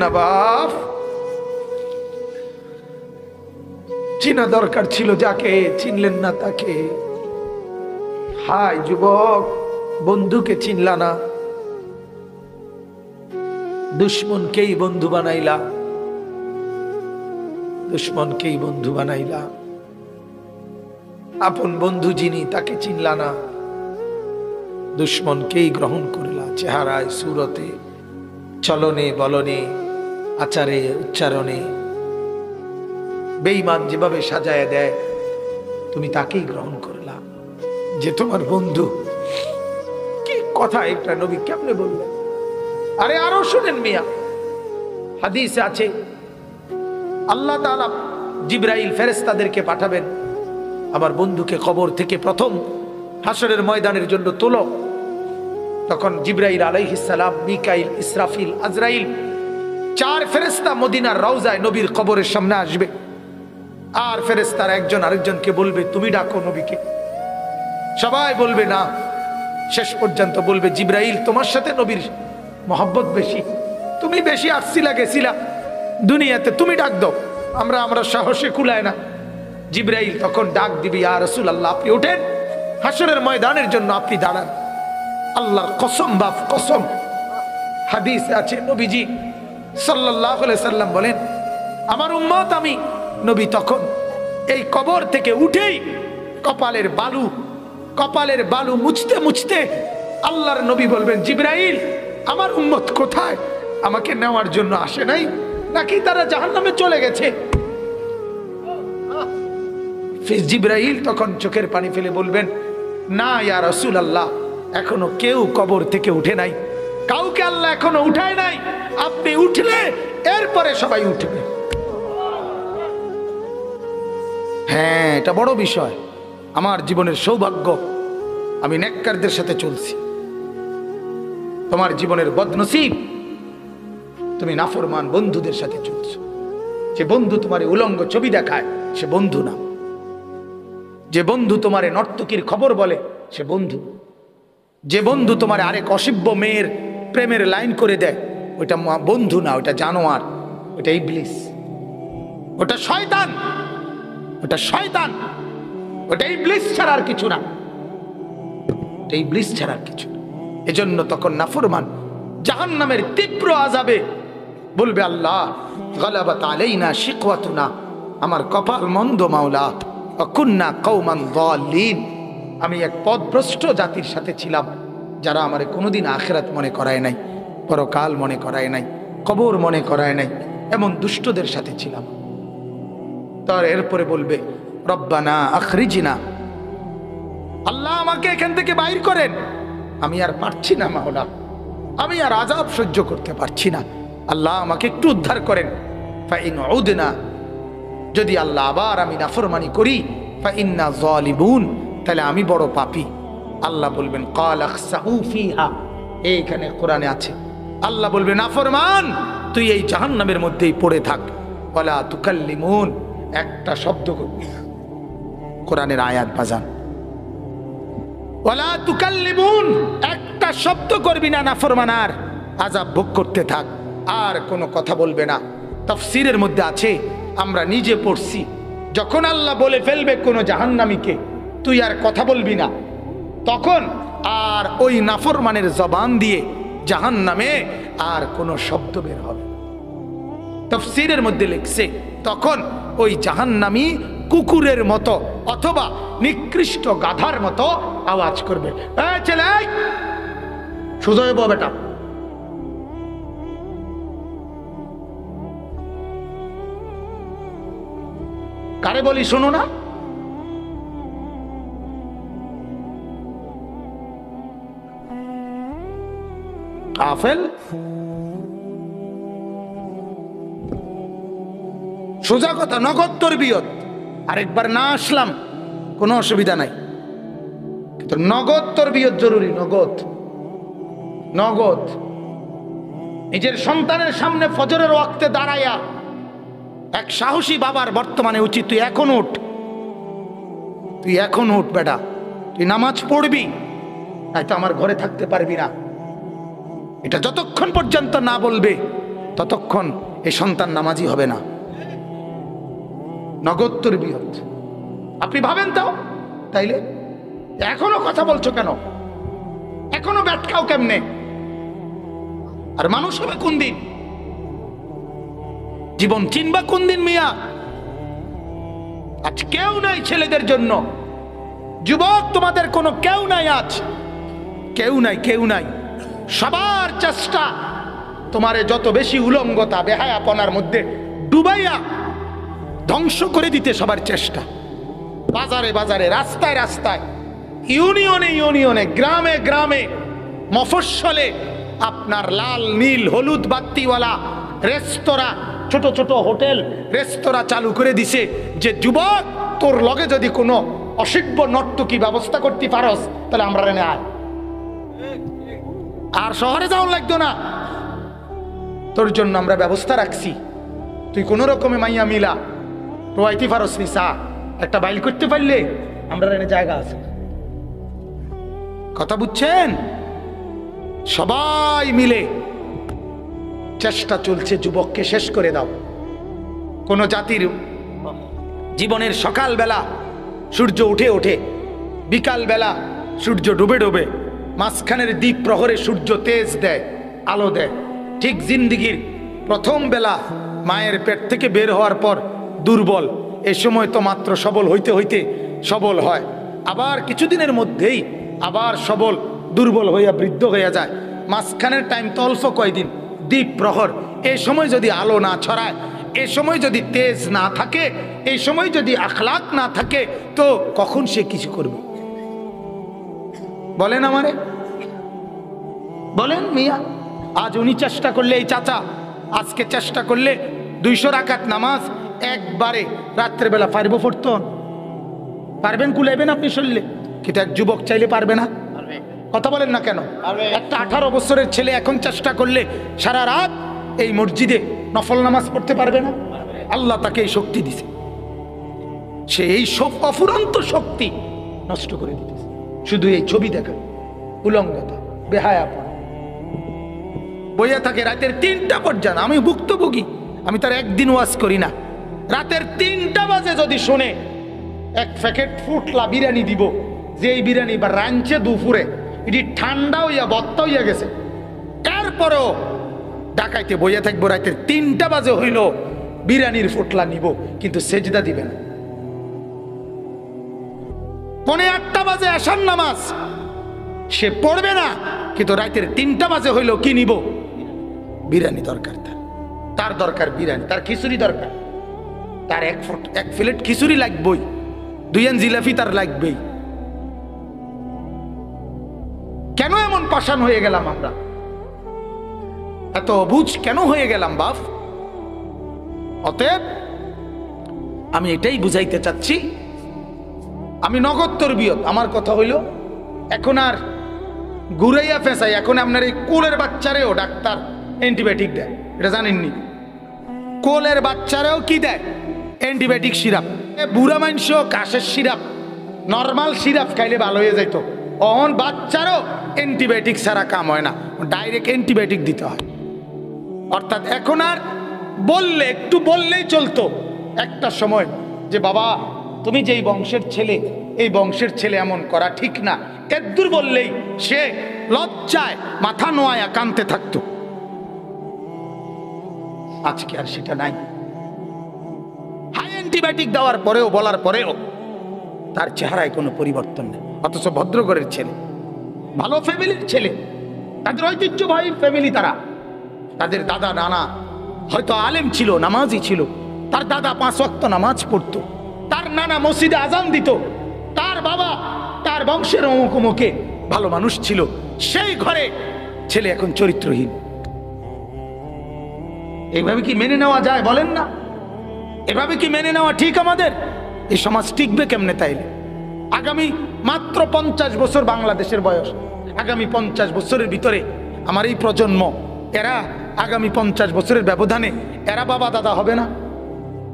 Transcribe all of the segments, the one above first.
না বাপ, চিনা দরকার ছিল যাকে, চিনলেন না তাকে। হায় যুবক, বন্ধুকে চিনলা না, দুশ্মনকেই বন্ধু বানাইলা, দুশ্মনকেই বন্ধু বানাইলা। আপন বন্ধু যিনি তাকে চিনলা না, দুশ্মনকেই গ্রহণ করলা। চেহারায়, সুরতে, চলনে বলনে, আচারে উচ্চারণে বেঈমান যেভাবে সাজায় দেয়, তুমি তাকেই গ্রহণ করলা যে তোমার বন্ধু। কি কথা এটা নবী কেমনে বললেন? আরে আরো শুনেন মিয়া, হাদিসে আছে আল্লাহ তাআলা জিবরাইল ফেরেশতাদেরকে পাঠাবেন, আমার বন্ধুকে কবর থেকে প্রথম হাসরের ময়দানের জন্য তোলো। তখন জিবরাইল আলাইহিস সালাম, মিকাইল, ইসরাফিল, আজরাইল, 4 ফেরেশতা মদিনার রওজায় নবীর কবরের সামনে আসবে। আর ফেরেশতারা একজন আরেকজনকে বলবে, তুমি ডাকো নবীকে। সবাই বলবে না। শেষ পর্যন্ত বলবে, জিবরাইল তোমার সাথে নবীর মহব্বত বেশি, তুমি বেশি আসছিলা গেছিলা দুনিয়াতে, তুমি ডাক দাও, আমরা সাহসে কুলায় না। জিবরাইল তখন ডাক দিবে, ইয়া রাসূলুল্লাহ আপনি ওঠেন, হাসরের ময়দানের জন্য আপনি দাঁড়ান। আল্লাহর কসম বাপ কসম, হাদিসে আছে নবীজি সাল্লাল্লাহু আলাইহি সাল্লাম বলেন, আমার উম্মত আমি নবী তখন এই কবর থেকে উঠেই কপালের বালু মুছতে মুছতে আল্লাহর নবী বলবেন, জিবরাইল আমার উম্মত কোথায়? আমাকে নেওয়ার জন্য আসে নাই নাকি তারা জাহান্নামে চলে গেছে? জিবরাইল তখন চোখের পানি ফেলে বলবেন, না ইয়া রাসূলুল্লাহ, এখনো কেউ কবর থেকে উঠে নাই, কাউকে আল্লাহ এখনো উঠায় নাই, আপনি উঠলে এরপরে সবাই উঠবে। হ্যাঁ, এটা বড় বিষয়। আমার জীবনের সৌভাগ্য, আমি নেককারদের সাথে চলছি। তোমার জীবনের বদনসিব, তুমি নাফরমান বন্ধুদের সাথে চলছো। যে বন্ধু তোমার উলঙ্গ ছবি দেখায় সে বন্ধু না, যে বন্ধু তোমার নর্তকীর খবর বলে সে বন্ধু, যে বন্ধু তোমার আরেক অসভ্য মেয়ের প্রেমের লাইন করে দেয় ওইটা বন্ধু না, ওটা জানোয়ার, ওটা ইবলিস, ওটা শয়তান, ওটা শয়তান, ওটা ইবলিস ছাড়া আর কিছু না, ওটা ইবলিস ছাড়া আর কিছু না। এজন্য তখন নাফরমান জাহান্নামের তীব্র আযাবে বলবে, আল্লাহ গালাবাত আলাইনা শিকওয়াতুনা, আমার কপাল মন্দ মাওলা, কুন্না কওমান যালিন, আমি এক পথভ্রষ্ট জাতির সাথে ছিলাম যারা আমারে কোনোদিন আখিরাত মনে করায় নাই, পরকাল মনে করায় নাই, কবর মনে করায় নাই, এমন দুষ্টদের সাথে ছিলাম। তার এরপরে বলবে, রব্বানা আখরিজনা, আল্লাহ আমাকে এখান থেকে বাইর করেন, আমি আর পারছি না মাওলা, আমি আর আযাব সহ্য করতে পারছি না, আল্লাহ আমাকে একটু উদ্ধার করেন। ফাইন উদনা, যদি আল্লাহ আবার আমি নাফরমানি করি, ফাইন্না যালিমুন, তাহলে আমি বড় পাপী। আল্লাহ বলবেন, ক্বাল আখসাউ ফিহা, এইখানে কোরআনে আছে, আল্লাহ বলবে নাফরমান তুই এই জাহান্নামের মধ্যেই পড়ে থাক, ওয়ালা তুকাল্লিমুন, একটা শব্দ করবি না। কোরআনের আয়াত বাজান, ওয়ালা তুকাল্লিমুন, একটা শব্দ করবি না, নাফরমান আর আযাব ভোগ করতে থাক, আর কোনো কথা বলবে না। তাফসীরের মধ্যে আছে, আমরা নিজে পড়ছি, যখন আল্লাহ বলে ফেলবে কোনো জাহান্নামীকে তুই আর কথা বলবি না, তখন আর ওই নাফরমানের জবান দিয়ে জাহান্নামে আর কোনো শব্দ বের হবে। তাফসীরের মধ্যে লিখছে, তখন ওই জাহান্নামী কুকুরের মতো অথবা নিকৃষ্ট গাধার মতো আওয়াজ করবে, এই ছেলে সোজা হয়ে বল বেটা, কারে বলি শোনো না? কাফেল, সোজা কথা, নগদ তরবিয়ত। আরেকবার না আসলাম কোনো অসুবিধা নাই, কিন্তু নগদ তরবিয়ত জরুরি, নগদ নগদ। নিজের সন্তানের সামনে ফজরের ওয়াক্তে দাঁড়াইয়া এক সাহসী বাবার বর্তমানে উচিত, তুই এখন উঠ, তুই এখন উঠ বেটা, তুই নামাজ পড়বি, নয়তো আমার ঘরে থাকতে পারবি না। এটা যতক্ষণ পর্যন্ত না বলবে ততক্ষণ এই সন্তান নামাজি হবে না। নগদ তরবিয়ত। আপনি ভাবেন তো, তাইলে এখনো কথা বলছো কেন? এখনো ব্যাটকাও কেমনে? আর মানুষ হবে কোন দিন? জীবন চিনবা কোন দিন মিয়া? আজ কেউ নাই ছেলেদের জন্য। যুবক তোমাদের কোনো কেউ নাই, আজ কেউ নাই, কেউ নাই। সবার চেষ্টা তোমারে যত বেশি উলঙ্গতা বেহায়াপনার মধ্যে ডুবাইয়া ধ্বংস করে দিতে, সবার চেষ্টা। বাজারে বাজারে, রাস্তায় রাস্তায়, ইউনিয়নে ইউনিয়নে, গ্রামে গ্রামে, মফস্বলে আপনার লাল নীল হলুদ বাত্তিওয়ালা রেস্তোরাঁ, ছোট ছোট হোটেল রেস্তোরাঁ চালু করে দিছে যে যুবক তোর লগে যদি কোনো অসিব্য নর্তকী ব্যবস্থা করতে পারস তাহলে আমরা এনে আয়, আর শহরে যাও লাগতো না, তোর জন্য আমরা ব্যবস্থা রাখছি। তুই কোন রকমে মাইয়া মিলা রোয়াইতে পারস নি, চা একটা বাইল করতে পারলে আমরা এনে জায়গা আছে। কথা বুঝছেন? সবাই মিলে চেষ্টা চলছে যুবককে শেষ করে দাও। কোন জাতির জীবনের সকালবেলা সূর্য উঠে ওঠে, বিকালবেলা সূর্য ডুবে ডুবে, মাঝখানের দ্বীপ প্রহরে সূর্য তেজ দেয়, আলো দেয়। ঠিক জিন্দিগির প্রথম বেলা মায়ের পেট থেকে বের হওয়ার পর দুর্বল, এ সময় তো মাত্র সবল হইতে হইতে সবল হয়, আবার কিছুদিনের মধ্যেই আবার সবল দুর্বল হইয়া বৃদ্ধ হইয়া যায়। মাঝখানের টাইম তো অল্প কয়দিন, দ্বীপ প্রহর। এই সময় যদি আলো না ছড়ায়, এই সময় যদি তেজ না থাকে, এই সময় যদি আখলাক না থাকে, তো কখন সে কিছু করবে? বলেন আমারে, বলেন মিয়া। আজ উনি চেষ্টা করলে, এই চাচা আজকে চেষ্টা করলে 200 রাকাত নামাজ একবারে রাত্রেবেলা পারবো পড়তো? পারবেন? কুলাইবেন আপনি শুনলে? কিন্তু এক যুবক চাইলে পারবে না? কথা বলেন না কেন? একটা 18 বছরের ছেলে এখন চেষ্টা করলে সারা রাত এই মসজিদে নফল নামাজ পড়তে পারবে না? আল্লাহ তাকে এই শক্তি দিছে, সে এই সব অফুরন্ত শক্তি নষ্ট করে দিতেছে শুধু এই ছবি দেখা, উলঙ্গতা, বেহায়াপনা। বইয়া থাকে রাতের 3টা পর্যন্ত। আমি ভুক্তভোগী, আমি তার একদিন ওয়াজ করি না। রাতের 3টা বাজে যদি শুনে এক প্যাকেট ফুটলা বিরিয়ানি দিব, যে এই বিরিয়ানি বা রাঞ্চে দুপুরে এটি ঠান্ডা হইয়া বত্তা হইয়া গেছে, তারপরেও ডাকাইতে বইয়া থাকবো। রাতের 3টা বাজে হইল বিরিয়ানির ফুটলা নিব, কিন্তু সেজদা দিবে না। 7:45 বাজে আসার নামাজ সে পড়বে না, কিন্তু রাতের 3টা বাজে হইল কি নিব? বিরিয়ানি দরকার। তার দরকার বিরিয়ানি, তার খিচুড়ি দরকার, তার এক প্লেট খিচুড়ি লাগবেই, 2 আন জিলাপি তার লাগবেই। কেন এমন পাষাণ হয়ে গেলাম আমরা? এত অবুঝ কেন হয়ে গেলাম বাপ? অতএব আমি এটাই বুঝাইতে চাচ্ছি, আমি নগদ তরবিয়ত। আমার কথা হইল এখন আর ঘুরাইয়া ফেঁসাই। এখন আপনার এই কোলের বাচ্চারেও ডাক্তার অ্যান্টিবায়োটিক দেয়, এটা জানেননি? কোলের বাচ্চারেও কি দেয়? Antibiotic syrup. বুড়া মানুষও কাশের সিরাপ, নর্মাল সিরাপ খাইলে ভালো হয়ে যাইত। অহন বাচ্চারও অ্যান্টিবায়োটিক ছাড়া কাম হয় না, ডাইরেক্ট অ্যান্টিবায়োটিক দিতে হয়। অর্থাৎ এখন আর বললে, একটু বললেই চলতো একটা সময় যে বাবা তুমি যেই বংশের ছেলে, এই বংশের ছেলে এমন করা ঠিক না, এদ্দুর বললেই সে লজ্জায় মাথা নোয়ায়া কানতে থাকতো। আজকে আর সেটা নাই। হাই অ্যান্টিবায়োটিক দেওয়ার পরেও, বলার পরেও তার চেহারায় কোনো পরিবর্তন নেই। অথচ ভদ্রঘরের ছেলে, ভালো ফ্যামিলির ছেলে, তাদের ঐতিহ্যবাহী ফ্যামিলি, তারা, তাদের দাদা নানা হয়তো আলেম ছিল, নামাজি ছিল, তার দাদা 5 ওয়াক্ত নামাজ পড়তো, তার নানা মসজিদে আজান দিত, তার বাবা তার বংশের অমুক অমুকে ভালো মানুষ ছিল। সেই ঘরে ছেলে এখন চরিত্রহীন। এইভাবে কি মেনে নেওয়া যায়? বলেন না, এভাবে কি মেনে নেওয়া ঠিক? আমাদের এই সমাজ টিকবে কেমনে? তাইলে আগামী মাত্র 50 বছর বাংলাদেশের বয়স, আগামী 50 বছরের ভিতরে আমার এই প্রজন্ম, এরা আগামী 50 বছরের ব্যবধানে এরা বাবা দাদা হবে না?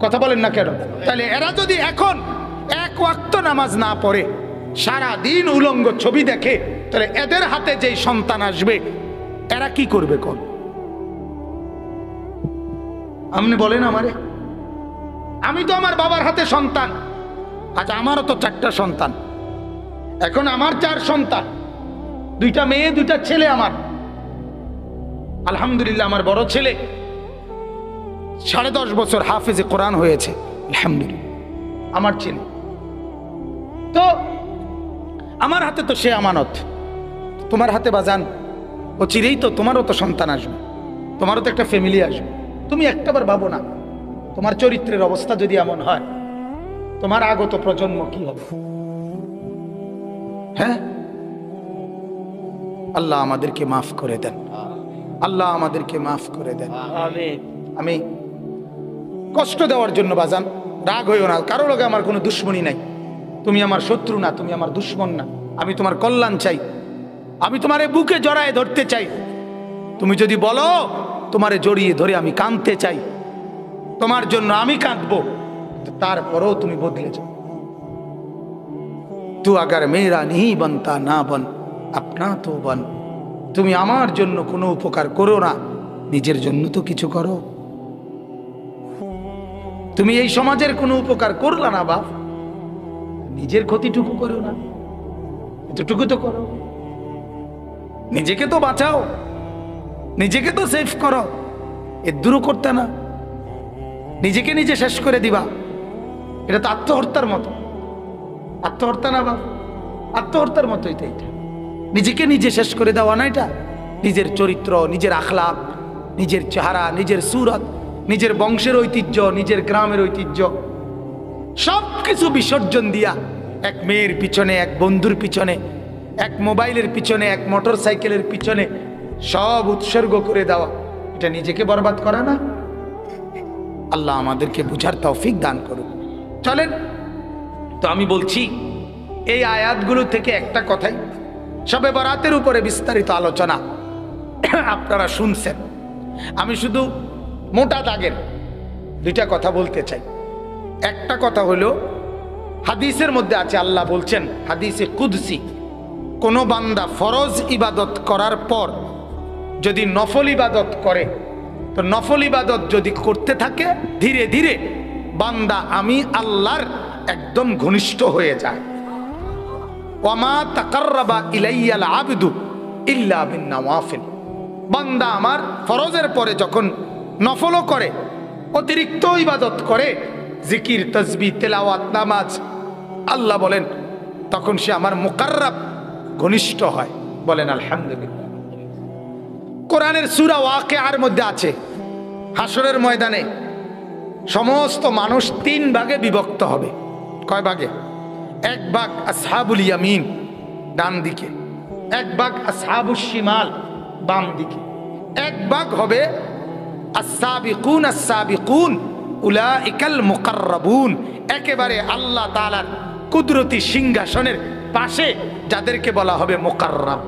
কথা বলেন না কেন? তাহলে এরা যদি এখন 1 ওয়াক্ত নামাজ না পড়ে, সারা দিন উলঙ্গ ছবি দেখে, তাহলে এদের হাতে যেই সন্তান আসবে, এরা কি করবে কোন? আপনি বলেন আমারে। আমি তো আমার বাবার হাতে সন্তান। আচ্ছা, আমারও তো 4টা সন্তান। এখন আমার 4 সন্তান, 2টা মেয়ে 2টা ছেলে আমার। আলহামদুলিল্লাহ, আমার বড় ছেলে 10.5 বছর হাফেজে কোরআন হয়েছে, আলহামদুলিল্লাহ, আমার ছেলে। তো আমার হাতে তো সে আমানত, তোমার হাতে বাজান ও চিরেই তো তোমারও তো সন্তান আসবে, তোমারও তো একটা ফ্যামিলি আসবে। তুমি একটাবার ভাবো না, তোমার চরিত্রের অবস্থা যদি এমন হয়, তোমার আগত প্রজন্ম কি হবে? হ্যাঁ, আল্লাহ আমাদেরকে মাফ করে দেন, আল্লাহ আমাদেরকে মাফ করে দেন। আমি কষ্ট দেওয়ার জন্য বাজান রাগ হইও না, কারো লগে আমার কোনো দুশ্মনী নাই। তুমি আমার শত্রু না, তুমি আমার দুশ্মন না। আমি তোমার কল্যাণ চাই, আমি তোমারে বুকে জড়ায় ধরতে চাই। তুমি যদি বলো, তোমারে জড়িয়ে ধরে আমি কাঁদতে চাই, তোমার জন্য আমি কাঁদবো, তারপরেও তুমি বদলে যাও। তু আগার মেরা नहीं बनता না বন আপনা তো বন। তুমি আমার জন্য কোনো উপকার করো না, নিজের জন্য তো কিছু করো। তুমি এই সমাজের কোনো উপকার করলা না বাপ, নিজের ক্ষতিটুকু করো না, এতটুকু তো করো। নিজেকে তো বাঁচাও, নিজেকে তো সেভ করো, এর দূরও করতে না। নিজেকে নিজে শেষ করে দিবা, এটা তো আত্মহত্যার মতো। আত্মহত্যা না বাপ, আত্মহত্যার মতোই তো এটা। নিজেকে নিজে শেষ করে দেওয়া না এটা। নিজের চরিত্র, নিজের আখলাক, নিজের চেহারা, নিজের সুরত, নিজের বংশের ঐতিহ্য, নিজের গ্রামের ঐতিহ্য সব কিছু বিসর্জন দিয়া এক মেয়ের পিছনে, এক বন্ধুর পিছনে, এক মোবাইলের পিছনে, এক মোটর সাইকেলের পিছনে সব উৎসর্গ করে দেওয়া, এটা নিজেকে বরবাদ করা না? আল্লাহ আমাদেরকে বুঝার তৌফিক দান করুন। চলেন তো, আমি বলছি এই আয়াতগুলো থেকে একটা কথাই, শবে বরাতের উপরে বিস্তারিত আলোচনা আপনারা শুনছেন। আমি শুধু মোটা দাগের 2টা কথা বলতে চাই। একটা কথা হলো, হাদিসের মধ্যে আছে, আল্লাহ বলছেন হাদিসে কুদসি, কোনো বান্দা ফরজ ইবাদত করার পর যদি নফল ইবাদত করে, তো নফল ইবাদত যদি করতে থাকে, ধীরে ধীরে বান্দা আমি আল্লাহর একদম ঘনিষ্ঠ হয়ে যায়। ওয়ামা তাকাররাবা ইলাইয়াল আবদু ইল্লা বিন্নাওয়াফিল। বান্দা আমার ফরজের পরে যখন নফলও করে, অতিরিক্ত ইবাদত করে, জিকির, তাসবিহ, তেলাওয়াত, নামাজ, আল্লাহ বলেন তখন সে আমার মুকাররাব, ঘনিষ্ঠ হয়। বলেন আলহামদুলিল্লাহ। কোরআনের সূরা ওয়াকিয়ার মধ্যে আছে, হাসরের ময়দানে সমস্ত মানুষ 3 ভাগে বিভক্ত হবে। কয় ভাগে? 1 ভাগ আসহাবুল ইয়ামিন, ডান দিকে; 1 ভাগ আসহাবুশ শিমাল, বাম দিকে; 1 ভাগ হবে আস-সাবিকুন আস-সাবিকুন উলাইকাল মুকাররাবুন, একেবারে আল্লাহ তাআলার কুদরতি সিংহাসনের পাশে যাদেরকে বলা হবে মুকাররাব।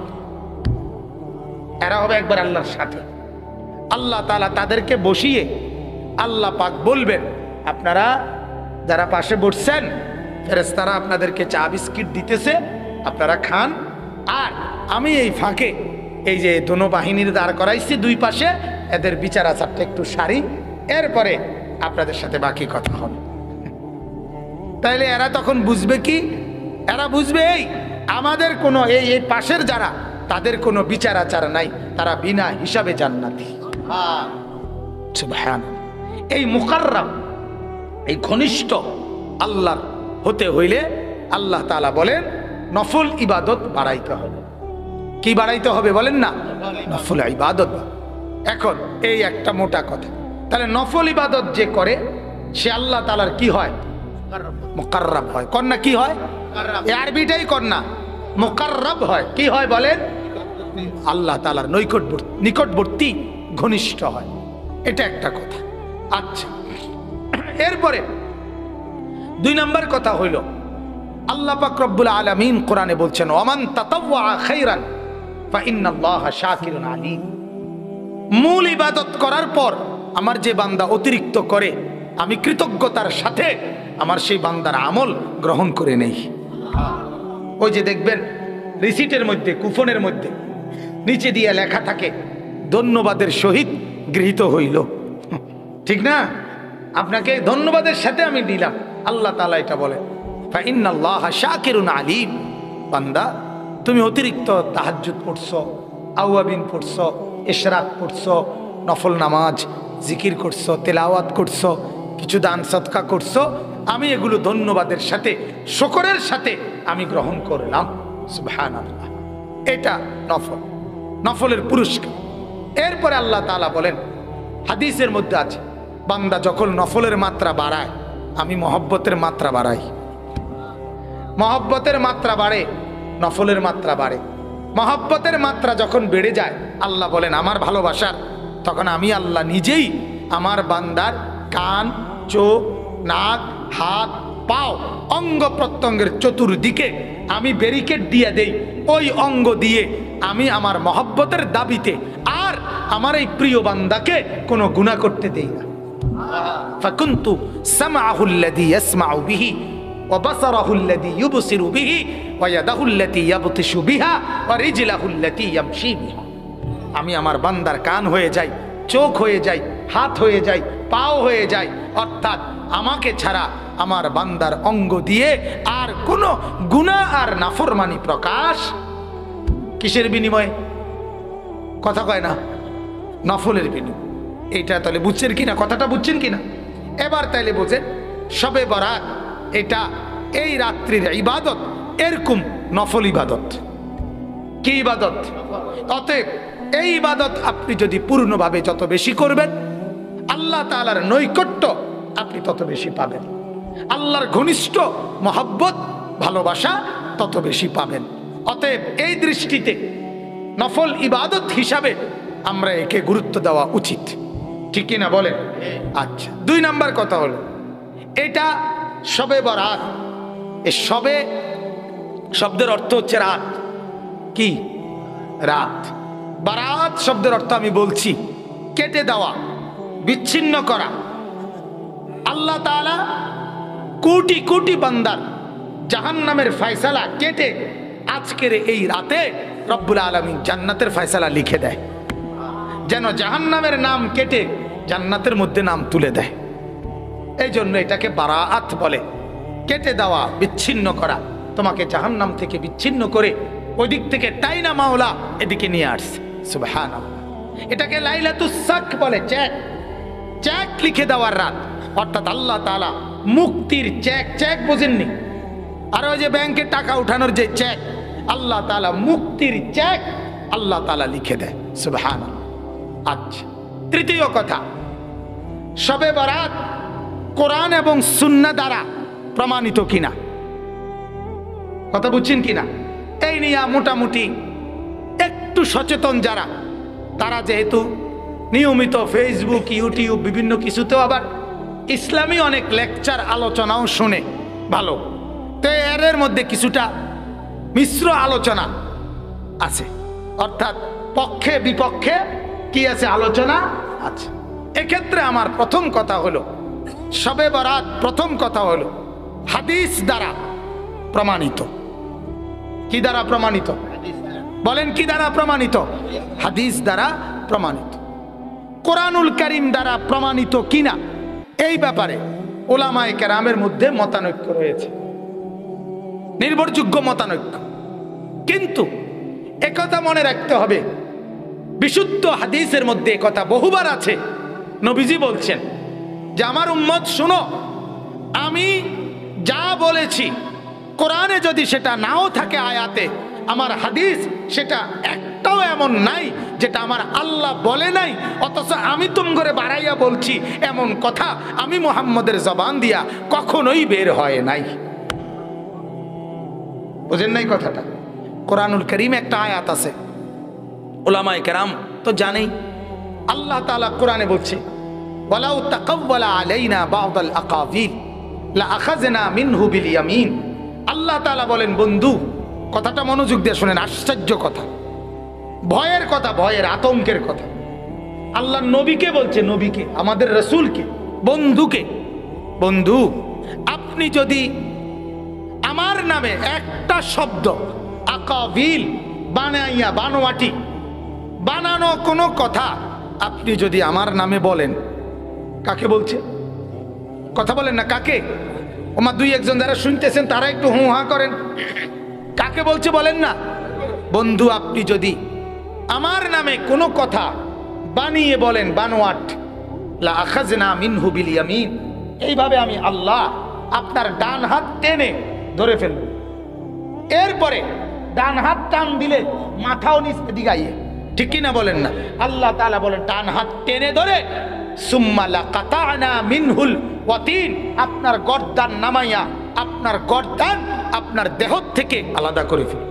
এরা হবে একবার আল্লাহর সাথে। আল্লাহ তাআলা তাদেরকে বসিয়ে আল্লাহ পাক বলবেন, আপনারা যারা পাশে বসছেন, ফেরেশতারা আপনাদেরকে চা বিস্কিট দিতেছে, আপনারা খান। আর আমি এই ফাঁকে এই যে দোনো বাহিনীর দাঁড় করাইছি 2 পাশে, এদের বিচার আচারটা একটু সারি, এরপরে আপনাদের সাথে বাকি কথা হবে। তাইলে এরা তখন বুঝবে কি? এরা বুঝবে এই আমাদের কোনো এই পাশের যারা, তাদের কোনো বিচার আচার নাই, তারা বিনা হিসাবে জান্নাতি। সুবহানাল্লাহ। এই মুকাররাব, এই ঘনিষ্ঠ আল্লাহর হতে হইলে আল্লাহ তাআলা বলেন নফল ইবাদত বাড়াইতে হবে। কি বাড়াইতে হবে বলেন না? নফল ইবাদত। এখন এই একটা মোটা কথা, তাহলে নফল ইবাদত যে করে সে আল্লাহ তাআলার কি হয়? মুকাররাব হয়। কন্যা কি হয়? এই আরবিটাই কন্যা, মুকাররাব হয়। কি হয় বলেন? আল্লাহ তাআলার নিকটবর্তী, ঘনিষ্ঠ হয়। এটা একটা কথা। আচ্ছা, এরপরে 2 নম্বর কথা হইল, আল্লাহ পাক রব্বুল আলামিন কোরআনে বলছেন ওয়ামান তাতাওয়া খাইরান ফাইন্নাল্লাহা শাকিরুন আলীম। মূল ইবাদত করার পর আমার যে বান্দা অতিরিক্ত করে, আমি কৃতজ্ঞতার সাথে আমার সেই বান্দার আমল গ্রহণ করে নেই। ওই যে দেখবেন রিসিটের মধ্যে, কুপনের মধ্যে নিচে দিয়ে লেখা থাকে ধন্যবাদের সহিত গৃহীত হইল। ঠিক না? আপনাকে ধন্যবাদের সাথে আমি দিলাম। আল্লাহ তাআলা এটা বলে, ফাইন্নাল্লাহা শাকিরুন আলিম। বান্দা, তুমি অতিরিক্ত তাহাজ্জুদ পড়ছো, আওয়াবিন পড়ছো, ইশরাক পড়ছো, নফল নামাজ, জিকির করছো, তেলাওয়াত করছো, কিছু দান সদকা করছো, আমি এগুলো ধন্যবাদের সাথে, শুকরের সাথে আমি গ্রহণ করলাম। সুবহানাল্লাহ। এটা নফল, নফলের পুরস্কার। এরপরে আল্লাহ তাআলা বলেন, হাদিসের মধ্যে আছে, বান্দা যখন নফলের মাত্রা বাড়ায়, আমি মহব্বতের মাত্রা বাড়াই। মহব্বতের মাত্রা বাড়ে, নফলের মাত্রা বাড়ে। মহব্বতের মাত্রা যখন বেড়ে যায়, আল্লাহ বলেন আমার ভালোবাসার, তখন আমি আল্লাহ নিজেই আমার বান্দার কান, চোখ, নাক, হাত, পাও, অঙ্গ প্রত্যঙ্গের চতুর্দিকে আমি ব্যারিকেড দিয়ে দেই। ওই অঙ্গ দিয়ে আমি আমার মহব্বতের দাবিতে আর আমার এই প্রিয় বান্দাকে কোনো গুনাহ করতে দেই না। ফাকুনতু সামআহুল্লাযী ইয়াসমাউ বিহি ওয়া বাসারাহুল্লাযী ইউবসিরু বিহি ওয়া ইয়াদাহুল্লাতী ইয়াবতিশু বিহা ওয়া রিজলাহুল্লাতী ইয়ামশী বিহা। আমি আমার বান্দার কান হয়ে যাই, চোখ হয়ে যাই, হাত হয়ে যাই, পাও হয়ে যাই, অর্থাৎ আমাকে ছাড়া আমার বান্দার অঙ্গ দিয়ে আর কোনো গুনাহ আর নাফরমানি প্রকাশ। কিসের বিনিময়ে? কথা কয় না, নফলের বিনিময়ে। এইটা তাহলে বুঝছেন কিনা? কথাটা বুঝছেন কিনা? এবার তাইলে বোঝেন, শবে বরাত এটা এই রাত্রির ইবাদত, এরকম নফল ইবাদত। কি ইবাদত? অতএব এই ইবাদত আপনি যদি পূর্ণভাবে যত বেশি করবেন, আল্লাহ তাআলার নৈকট্য আপনি তত বেশি পাবেন। আল্লাহর ঘনিষ্ঠ মহব্বত, ভালোবাসা তত বেশি পাবেন। অতএব এই দৃষ্টিতে নফল ইবাদত হিসাবে আমরা একে গুরুত্ব দেওয়া উচিত। ঠিক কিনা বলেন? আচ্ছা, 2 নাম্বার কথা হলো, এটা শবে বরাত। এই শবে শব্দের অর্থ হচ্ছে রাত। কি? রাত। বারাত শব্দের অর্থ আমি বলছি কেটে দেওয়া, বিচ্ছিন্ন করা। আল্লাহ তাআলা কোটি কোটি বান্দার জাহান্নামের ফয়সালা কেটে আজকের এই রাতে রব্বুল আলামিন জান্নাতের ফয়সালা লিখে দেয়, যেন জাহান্নামের নাম কেটে জান্নাতের মধ্যে নাম তুলে দেয়। এই জন্য এটাকে বারাআত বলে, কেটে দেওয়া, বিচ্ছিন্ন করা। তোমাকে জাহান্নাম থেকে বিচ্ছিন্ন করে ওই দিক থেকে টাইনা মাওলা এদিকে নিয়ে আসছে। সুবহানাল্লাহ। এটাকে লাইলাতুস সাক বলে, চেক, চেক লিখে দেওয়ার রাত। অর্থাৎ আল্লাহ তাআলা মুক্তির চেক, চেক বোঝেননি? আর ওই যে ব্যাংকে টাকা উঠানোর যে চেক, আল্লাহ তাআলা মুক্তির চেক আল্লাহ তাআলা লিখে দেয়। সুবহানাল্লাহ। আচ্ছা, তৃতীয় কথা, শবে বরাত কোরআন এবং সুন্নাহ দ্বারা প্রমাণিত কিনা? কথা বুঝছেন কিনা? এই নিয়ে মোটামুটি একটু সচেতন যারা, তারা যেহেতু নিয়মিত ফেসবুক, ইউটিউব বিভিন্ন কিছুতেও আবার ইসলামী অনেক লেকচার আলোচনাও শোনে, ভালো। তো এর মধ্যে কিছুটা মিশ্র আলোচনা আছে, অর্থাৎ পক্ষে বিপক্ষে কি আছে, আলোচনা আছে। এক্ষেত্রে আমার প্রথম কথা হলো, শবে বরাত প্রথম কথা হলো হাদিস দ্বারা প্রমাণিত। কি দ্বারা প্রমাণিত? বলেন, কি দ্বারা প্রমাণিত? হাদিস দ্বারা প্রমাণিত। কোরআনুল কারীম দ্বারা প্রমাণিত কিনা এই ব্যাপারে উলামায়ে কেরামের মধ্যে মতানৈক্য রয়েছে, নির্ভরযোগ্য মতানৈক্য। কিন্তু একথা মনে রাখতে হবে, বিশুদ্ধ হাদিসের মধ্যে একথা বহুবার আছে। নবীজি বলছেন যে আমার উম্মত শুনো, আমি যা বলেছি কোরআনে যদি সেটা নাও থাকে আয়াতে, আমার হাদিস সেটা একটাও এমন নাই যেটা আমার আল্লাহ বলে নাই, অথচ আমি তুম করে বাড়াইয়া বলছি, এমন কথা আমি মুহাম্মদের জবান দিয়া কখনোই বের হয় নাই। বুঝেন নাই কথাটা? কোরআনুল কারীম একটা আয়াত আছে, উলামায়ে কেরাম তো জানেই। আল্লাহ তাআলা কোরআনে বলছে, ওয়ালাউ তাকাওয়ালা আলাইনা বা'দাল আকাবিল লা আখাযনা মিনহু বিল ইয়ামিন। আল্লাহ তাআলা বলেন, বন্ধু কথাটা মনোযোগ দিয়ে শুনেন, আশ্চর্য কথা, ভয়ের কথা, ভয়ের আতঙ্কের কথা। আল্লাহ নবীকে বলছে, নবীকে, আমাদের রাসূলকে, বন্ধুকে, বন্ধু আপনি যদি আমার নামে একটা শব্দ আকাবিল বানাইয়া, বানোয়াটি বানানো কোনো কথা আপনি যদি আমার নামে বলেন, কাকে বলছে? কথা বলেন না, কাকে? ওমা দুই একজন যারা শুনতেছেন তারা একটু হু হা করেন। কাকে বলছে বলেন না? বন্ধু, আপনি যদি আমার নামে কোনো কথা বানিয়ে বলেন বানোয়াট, লা আখাযনা মিনহু বিল ইয়ামিন, এইভাবে আমি আল্লাহ আপনার ডান হাত টেনে ধরে ফেলব। এরপরে ডান হাত টান দিলে মাথাও নিচে দিগাইয়ে, ঠিক কি না বলেন না? আল্লাহ তাআলা বলেন ডান হাত টেনে ধরে সুম্মা লাকাতানা মিনহুল ওয়াতিন, আপনার গর্দান নামাইয়া আপনার গর্দান আপনার দেহ থেকে আলাদা করে ফেলব।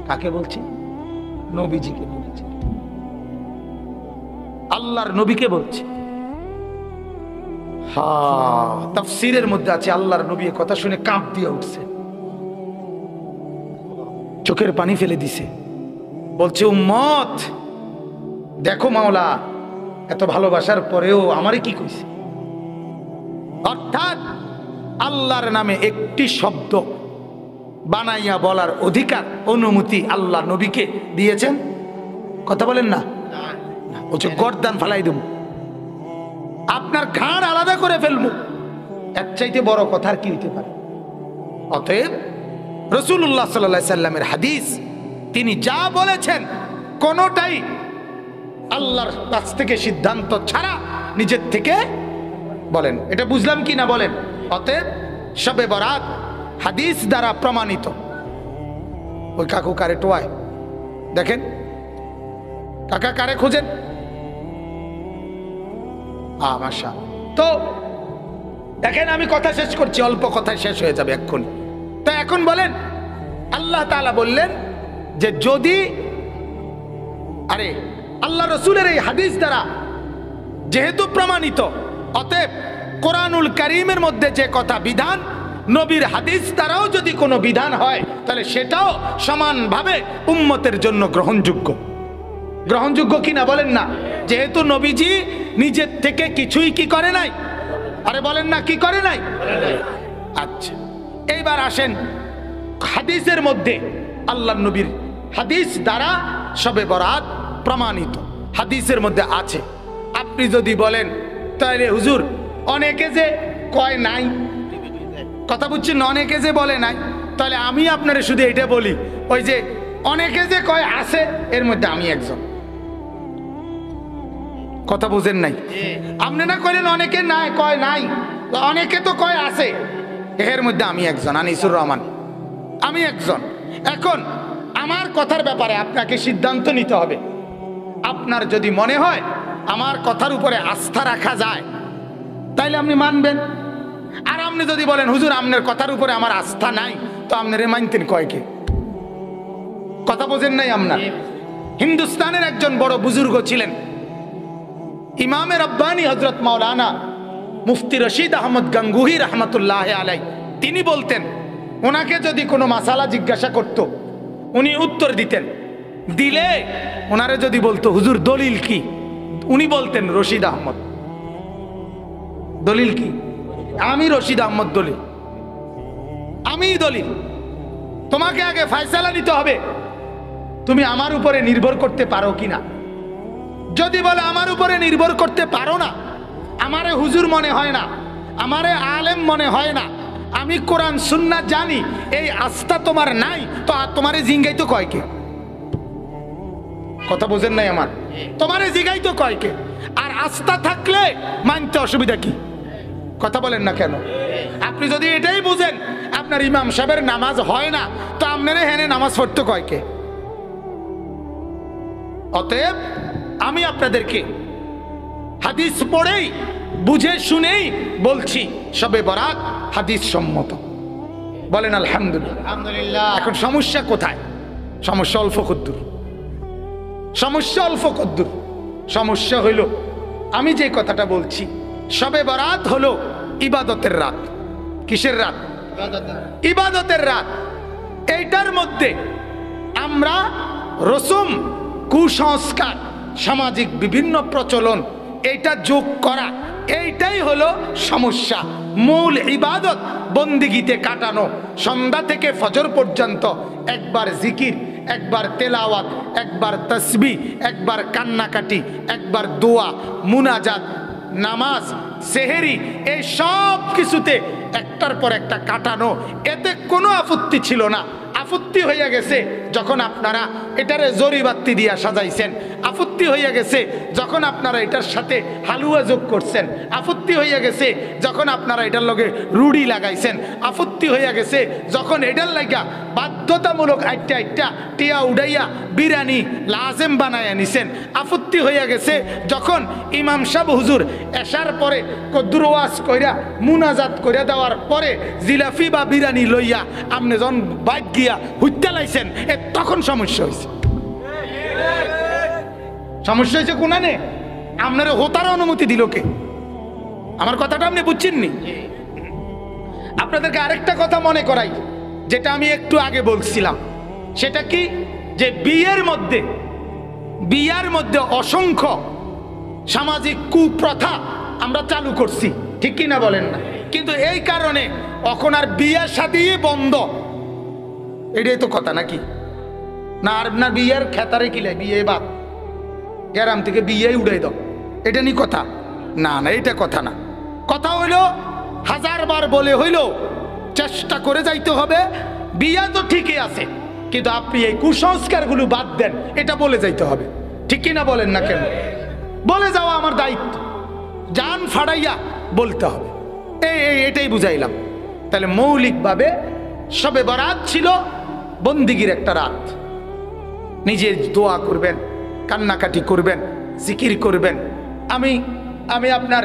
কাকে বলছি? নবীজিকে বলছি, আল্লাহর নবীকে বলছি। হ্যাঁ, তাফসীরের মধ্যে আছে আল্লাহর নবী কথা শুনে কাঁপ দিয়ে উঠছে, চোখের পানি ফেলে দিছে, বলছে উম্মত দেখো মাওলা এত ভালোবাসার পরেও আমারে কি কইছে। অর্থাৎ আল্লাহর নামে একটি শব্দ বানাইয়া বলার অধিকার অনুমতি আল্লাহ নবীকে দিয়েছেন। কথা বলেন না? বলছে গর্দান ফালাই দেব, আপনার ঘাড় আলাদা করে ফেলবো, এর চাইতে বড় কথা আর কি হইতে পারে? অতএব রাসূলুল্লাহ সাল্লাল্লাহু আলাইহি সাল্লামের হাদিস, তিনি যা বলেছেন কোনোটাই আল্লাহর কাছ থেকে সিদ্ধান্ত ছাড়া নিজের থেকে বলেন। এটা বুঝলাম কি না বলেন? অতএব শবে বরাত হাদিস দ্বারা প্রমাণিত। ওই কাকু কারে টোয়ায় দেখেন, কাকা কারে খুঁজেন? মাশা। তো দেখেন আমি কথা শেষ করছি, অল্প কথায় শেষ হয়ে যাবে এক্ষুনি। তো এখন বলেন, আল্লাহ তাআলা বললেন যে যদি আল্লাহ রসুলের এই হাদিস দ্বারা যেহেতু প্রমাণিত, অতএব কোরআনুল কারীমের মধ্যে যে কথা বিধান, নবীর হাদিস দ্বারাও যদি কোনো বিধান হয় তাহলে সেটাও সমানভাবে উম্মতের জন্য গ্রহণযোগ্য। গ্রহণযোগ্য কি না বলেন না? যেহেতু নবীজি নিজের থেকে কিছুই কি করে নাই, আরে বলেন না কি করে নাই? আচ্ছা, এইবার আসেন হাদিসের মধ্যে আল্লাহ নবীর হাদিস দ্বারা শবে বরাত প্রমাণিত, হাদিসের মধ্যে আছে। আপনি যদি বলেন তাহলে হুজুর অনেকে যে কয় নাই, কথা বুঝছেন, অনেকে যে বলে নাই, তাহলে আমি আপনারে শুধু এটা বলি, ওই যে অনেকে যে কয় আছে এর মধ্যে আমি একজন। কথা বুঝেন নাই? আপনি না কইলেন অনেকে নাই, কয় নাই, অনেকে তো কয় আছে, এর মধ্যে আমি একজন, আনিসুর রহমান, আমি একজন। এখন আমার কথার ব্যাপারে আপনাকে সিদ্ধান্ত নিতে হবে। আপনার যদি মনে হয় আমার কথার উপরে আস্থা রাখা যায় তাইলে আপনি মানবেন, আর আপনি যদি বলেন হুজুর আপনার কথার উপরে আমার আস্থা নাই, তো আপনারে মানতেন কয়কে? কথা বোঝেন নাই আপনার? হিন্দুস্তানের একজন বড় বুজুর্গ ছিলেন, ইমামে রব্বানি হযরত মাওলানা মুফতি রশিদ আহমদ গাঙ্গুহি রহমতুল্লাহ আলাই। তিনি বলতেন, ওনাকে যদি কোনো মাসালা জিজ্ঞাসা করত উনি উত্তর দিতেন, দিলে ওনারে যদি বলতো হুজুর দলিল কি, উনি বলতেন রশিদ আহমদ। দলিল কি? আমি রশিদ আহমদ দলিল, আমি দলিল। তোমাকে আগে ফয়সালা নিতে হবে তুমি আমার উপরে নির্ভর করতে পারো কিনা। যদি বলে আমার উপরে নির্ভর করতে পারো না, আমারে হুজুর মনে হয় না, আমারে আলেম মনে হয় না, আমি কোরআন সুন্নাহ জানি, এই আস্থা তোমার নাই, তো তোমারে জিঙ্গাই তো কয়কে? কথা বোঝেন নাই আমার? তোমারে জিগাই তো কয়কে? আর আস্থা থাকলে মানতে অসুবিধা কি? কথা বলেন না কেন? আপনি যদি এটাই বুঝেন আপনার ইমাম সাহেবের নামাজ হয় না, তো আপনারে হেনে নামাজ পড়তে কয়কে? অতএব আমি আপনাদেরকে হাদিস পড়েই বুঝে শুনেই বলছি শবে বরাত হাদিস সম্মত। বলেন আলহামদুলিল্লাহ। এখন সমস্যা কোথায়? সমস্যা অল্প কদ্দুর, সমস্যা অল্প কদ্দুর। সমস্যা হইল আমি যে কথাটা বলছি, শবে বরাত হলো ইবাদতের রাত। কিসের রাত? ইবাদতের রাত। এইটার মধ্যে আমরা রসুম, কুসংস্কার, সামাজিক বিভিন্ন প্রচলন এইটা যোগ করা, এইটাই হলো সমস্যা। মূল ইবাদত বন্দিগিতে কাটানো, সন্ধ্যা থেকে ফজর পর্যন্ত একবার জিকির, একবার তেলাওয়াত, একবার তসবিহ, একবার কান্নাকাটি, একবার দোয়া, মুনাজাত, নামাজ, সেহেরি, এই সব কিছুতে একটার পর একটা কাটানো, এতে কোনো আপত্তি ছিল না। আপত্তি হইয়া গেছে যখন আপনারা এটারে জরিবাতি দিয়া সাজাইছেন, আপত্তি হইয়া গেছে যখন আপনারা এটার সাথে হালুয়া যোগ করছেন, আপত্তি হইয়া গেছে যখন আপনারা এটার লগে রুড়ি লাগাইছেন, আপত্তি হইয়া গেছে যখন এটার লাগা বাধ্যতামূলক আইটা আইটা টিয়া উড়াইয়া বিরিয়ানি লাজেম বানাইয়া নিছেন, আপত্তি হইয়া গেছে যখন ইমাম সাহেব হুজুর এশার পরে কদ্দুর ওয়াজ কইরা মুনাজাত কইরা দেওয়ার পরে জিলাফি বা বিরিয়ানি লইয়া আপনি যখন বাইক গিয়া হুইত্যা লাইছেন, তখন সমস্যা হয়েছে। সমস্যা হয়েছে কোনানে? আপনারা হোতার অনুমতি দিল কে? আমার কথাটা আপনি বুঝছেননি? আপনাদেরকে আরেকটা কথা মনে করাই, যেটা আমি একটু আগে বলছিলাম। সেটা কি? যে বিয়ের মধ্যে অসংখ্য সামাজিক কুপ্রথা আমরা চালু করছি, ঠিক কি না বলেন না? কিন্তু এই কারণে এখন আর বিয়ের সাথে বন্ধ, এটাই তো কথা নাকি? না আর না বিয়ের খেতারে কিলে বিয়ে বাদ, গ্রাম থেকে বিয়ে উড়াই দাও, এটা নি কথা না? না, এটা কথা না। কথা হইল হাজারবার বলে হইল চেষ্টা করে যাইতে হবে। বিয়ে তো ঠিকই আছে, কিন্তু আপনি এই কুসংস্কারগুলো বাদ দেন, এটা বলে যাইতে হবে, ঠিক কি না বলেন না? কেন বলে যাওয়া আমার দায়িত্ব, জান ফাড়াইয়া বলতে হবে, এটাই বুঝাইলাম। তাহলে মৌলিকভাবে শবে বরাত ছিল বন্দিগির একটা রাত। নিজে দোয়া করবেন, কান্নাকাটি করবেন, জিকির করবেন। আমি আপনার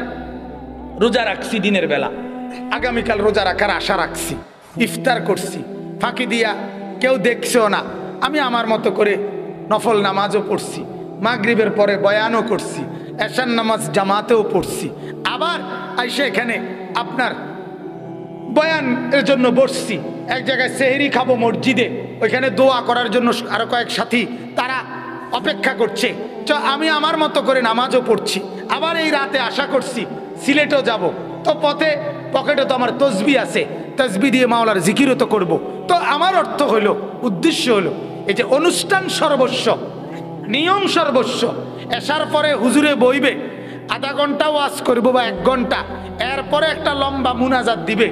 রোজা রাখছি দিনের বেলা, আগামীকাল রোজা রাখার আশা রাখছি, ইফতার করছি, ফাঁকি দিয়া কেউ দেখছেও না। আমি আমার মতো করে নফল নামাজও পড়ছি, মাগরিবের পরে বয়ানও করছি, এশার নামাজ জামাতেও পড়ছি, আবার আইসা এখানে আপনার বয়ানের জন্য বসছি। এক জায়গায় সেহরি খাবো মসজিদে, ওইখানে দোয়া করার জন্য আরো কয়েক সাথী তারা অপেক্ষা করছে। আমি আমার মতো করে নামাজও পড়ছি, আবার এই রাতে আশা করছি সিলেটও যাব, তো পকেটে তো আমার তসবি আছে, তসবি দিয়ে মাওলার জিকিরও তো করবো। তো আমার অর্থ হইল, উদ্দেশ্য হলো এই যে অনুষ্ঠান সর্বস্ব, নিয়ম সর্বস্ব। এসার পরে হুজুরে বইবে, আধা ঘন্টা ওয়াজ করবো বা 1 ঘন্টা, এরপরে একটা লম্বা মুনাজাত দিবে,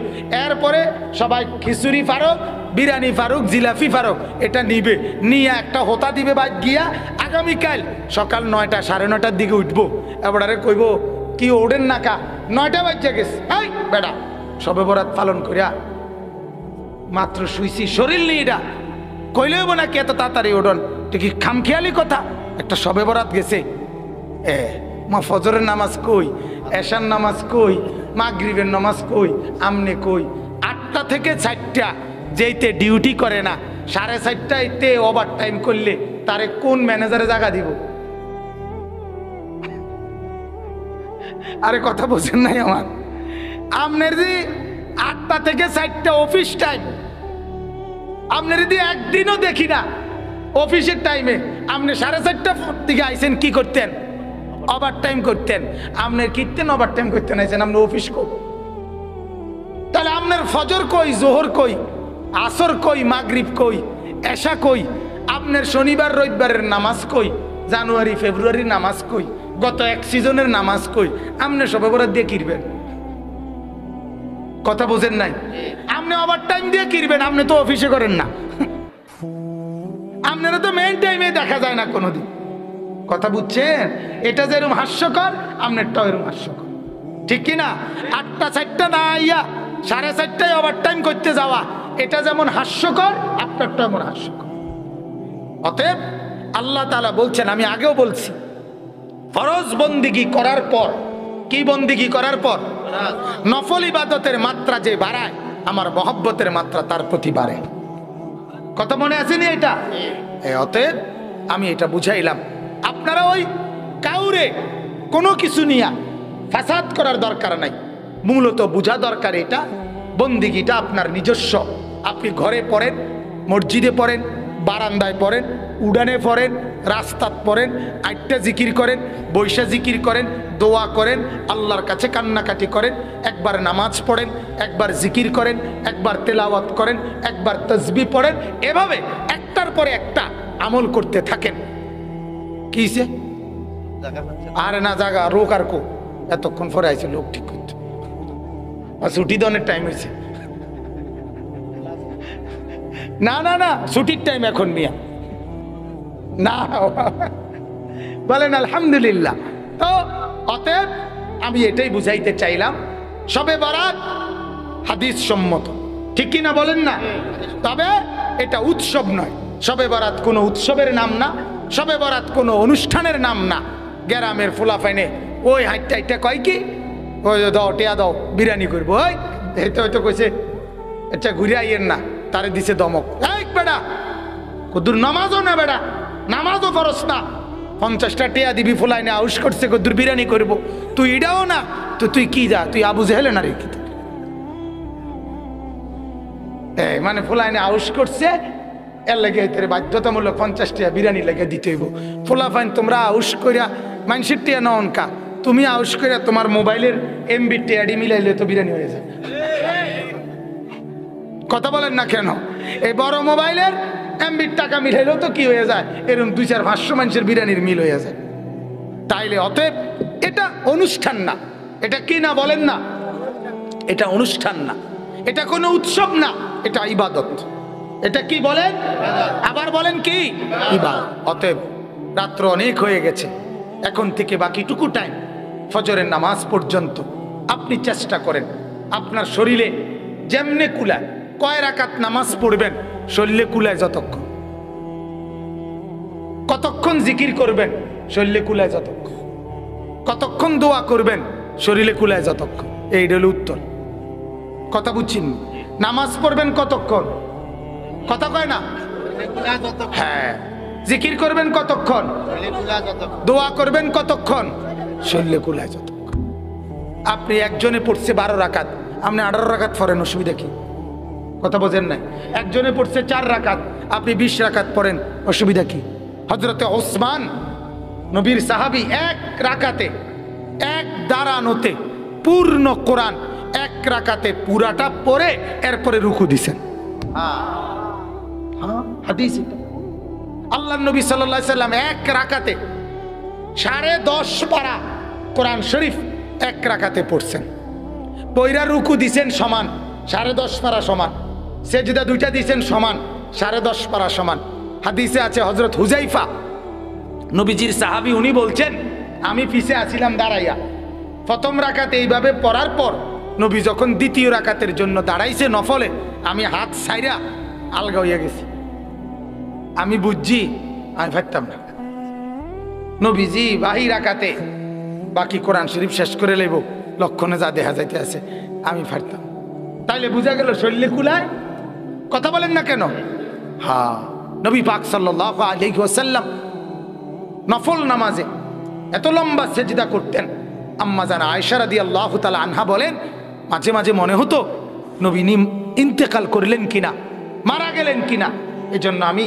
এরপরে সবাই খিচুড়ি ফারুক, বিরিয়ানি ফারুক, জিলাফি ফারুক এটা নিবে, নিয়ে একটা হোতা দিবে বাইক গিয়া। আগামীকাল সকাল 9টা 9:30টার দিকে উঠবো, এবারে কইব কি ওঠেন না কা, 9টা বাজে গেছে, এই বেটা সবে বরাত পালন করিয়া মাত্র শুইছি, শরীর নেই, এটা কইলেও নাকি এত তাড়াতাড়ি ওঠন, এটা কি খামখেয়ালি কথা? একটা সবে বরাত গেছে, মা ফজরের নামাজ কই, এশার নামাজ কই, মাগরিবের নামাজ কই, আমনে কই? 8টা থেকে 4টা যেইতে ডিউটি করে না, 4:30টাইতে ওভার টাইম করলে তারে কোন ম্যানেজারে জায়গা দিব? আরে কথা বোঝেন নাই আমার? আপনার যে 8টা থেকে 4টা অফিস টাইম, আপনার যদি একদিনও দেখি না অফিসের টাইমে, আপনি 4:30টার দিকে আইসেন, কি করতেন? ওভার টাইম করতেন। আপনার কীর্তেন ওভার টাইম করতেন আইসেন, আপনি অফিস কই? তাহলে আপনার ফজর কই, জোহর কই, আসর কই, মাগরিব কই, এশা কই? আপনার শনিবার রবিবারের নামাজ কই? জানুয়ারি ফেব্রুয়ারির নামাজ কই? গত 1 সিজনের নামাজ কই? আপনি সবে বরাত দিয়ে কিরবেন? কথা বোঝেন নাই? আপনি ওভার টাইম দিয়ে কিরবেন, আপনি তো অফিসে করেন না, আপনারা তো মেইন টাইমে দেখা যায় না কোনোদিন। কথা বুঝছেন? এটা যেরকম হাস্যকর, আপনারটাও এরকম হাস্যকর, ঠিক কিনা? 8টা 4টা না আইয়া 4:30টায় ওভার টাইম করতে যাওয়া, এটা যেমন হাস্যকর, আপনারটা এমন হাস্যকর। অতএব আল্লাহ তাআলা বলছেন, আমি আগেও বলছি, ফরজ বন্দিগি করার পর, কি বন্দিগি করার পর নফল ইবাদতের মাত্রা যে বাড়ায়, আমার মহব্বতের মাত্রা তার প্রতি বাড়ে। কথা মনে আসেনি এটা? অতএব আমি এটা বুঝাইলাম, আপনারা ওই কাউরে কোনো কিছু নিয়ে ফাসাদ করার দরকার নাই। মূলত বোঝা দরকার এটা বন্দিগিটা আপনার নিজস্ব। আপনি ঘরে পড়েন, মসজিদে পড়েন, বারান্দায় পড়েন, উড়ানে পড়েন, রাস্তাত পড়েন, আইটা জিকির করেন, বৈশা জিকির করেন, দোয়া করেন, আল্লাহর কাছে কান্নাকাটি করেন, একবার নামাজ পড়েন, একবার জিকির করেন, একবার তেলাওয়াত করেন, একবার তসবিহ পড়েন। এভাবে একটা একটার পরে একটা আমল করতে থাকেন। কি হইছে? আরে না জাগা রোগ আর কো, এতক্ষণ পরে আইছে লোক ঠিক করতে, আর ছুটি দনের টাইম হয়েছে। না না না, ছুটির টাইম এখন মিয়া না। বলেন আলহামদুলিল্লাহ। তো অতএব আমি এটাই বুঝাইতে চাইলাম, শবে বরাত হাদিস সম্মত, ঠিক কিনা বলেন না? তবে এটা উৎসব নয়। শবে বরাত কোনো উৎসবের নাম না, শবে বরাত কোনো অনুষ্ঠানের নাম না। গ্রামের ফুলাফাইনে ওই হাইটটা হাইটটা কয় কি, ওই দাও টিয়া দাও বিরিয়ানি করবো, ওই হয়তো হয়তো কইছে এটা ঘুরে আইয়েন না, তারে দিছে দমক। এই বেড়া কদ্দুর নামাজও না, বেড়া নামাজও ফরজ না, 50টা টিয়া দিবি ফুলাইনে আউস করছে কদ্দুর বিরিয়ানি করবো, তুই এটাও না, তো তুই কি যা, তুই আবু জেহেলে না রে কি? মানে ফুলাইনে আউস করছে, এর লেগে বাধ্যতামূলক 50 টিয়া বিরিয়ানি লেগে দিতে হইব। ফুলাফাইন তোমরা আউস করিয়া মানুষের টিয়া ননকা, তুমি আউস করিয়া তোমার মোবাইলের এমবি টিয়াডি মিলাইলে তো বিরিয়ানি হয়ে যায়। কথা বলেন না কেন? এই বড় মোবাইলের এমবির টাকা মিলাইলেও তো কি হয়ে যায়, এরকম 2-4-500 মানুষের বিরিয়ানির মিল হয়ে যায়। তাইলে অতএব এটা অনুষ্ঠান না, এটা কি না বলেন না, এটা অনুষ্ঠান না, এটা কোনো উৎসব না, এটা ইবাদত। এটা কি বলেন? আবার বলেন কি? ইবাদত। অতএব রাত্র অনেক হয়ে গেছে, এখন থেকে বাকিটুকু টাইম ফজরের নামাজ পর্যন্ত আপনি চেষ্টা করেন আপনার শরীরে যেমনে কুলায়, কয় রাকাত নামাজ পড়বেন শরীরে কুলায় যতক্ষণ, কতক্ষণ জিকির করবেন শরীরে কুলায় যতক্ষণ, কতক্ষণ দোয়া করবেন শরীরে কুলায় যতক্ষণ। এইটা হলো উত্তর। কথা বুঝছেন? নামাজ পড়বেন কতক্ষণ? কথা কয় না? হ্যাঁ। জিকির করবেন কতক্ষণ? দোয়া করবেন কতক্ষণ? শরীরে কুলায় যতক্ষণ। আপনি একজনে পড়ছে 12 রাকাত, আপনি 18 রাকাত পড়েন, অসুবিধা কি? কথা বোঝেন নাই? একজনে পড়ছে 4 রাকাত, আপনি 20 রাকাত পড়েন, অসুবিধা কি? হযরতে ওসমান নবীর সাহাবী এক রাকাতে, এক দাঁড়ানোতে পূর্ণ কোরআন এক রাকাতে পুরাটা পড়ে এরপরে রুকু দিছেন। হাদিস এটা। আল্লাহর নবী সাল্লাল্লাহু আলাইহি সাল্লাম এক রাকাতে 10.5 পারা কোরআন শরীফ এক রাকাতে পড়ছেন, পয়রা রুকু দিছেন সমান 10.5 পারা সমান, সেজদা দুইটা দিছেন সমান 10.5 পারা সমান। হাদিসে আছে হযরত হুযাইফা নবীজির সাহাবী, উনি বলছেন আমি পিছে আছিলাম দাঁড়াইয়া, প্রথম রাকাতে এইভাবে পড়ার পর নবী যখন দ্বিতীয় রাকাতের জন্য দাঁড়াইছে নফলে, আমি হাত ছাইরা আলগা হইয়া গেছি। আমি বুঝছি আমি পারতাম না, নবীজি বাহি রাকাতে বাকি কোরআন শরীফ শেষ করে লইব, লক্ষণে যা দেখা যাইতে আছে, আমি পারতাম। তাইলে বুঝা গেল শরীরে কুলায়। কথা বলেন না কেন? হ্যাঁ, নবী পাক সাল্লাল্লাহু আলাইহি ওয়াসাল্লাম নফল নামাজে এত লম্বা সেজদা করতেন। আম্মা জান আয়েশা রাদিয়াল্লাহু তাআলা আনহা বলেন, মাঝে মাঝে মনে হতো নবী ইন্তেকাল করলেন কিনা, মারা গেলেন কিনা। এজন্য আমি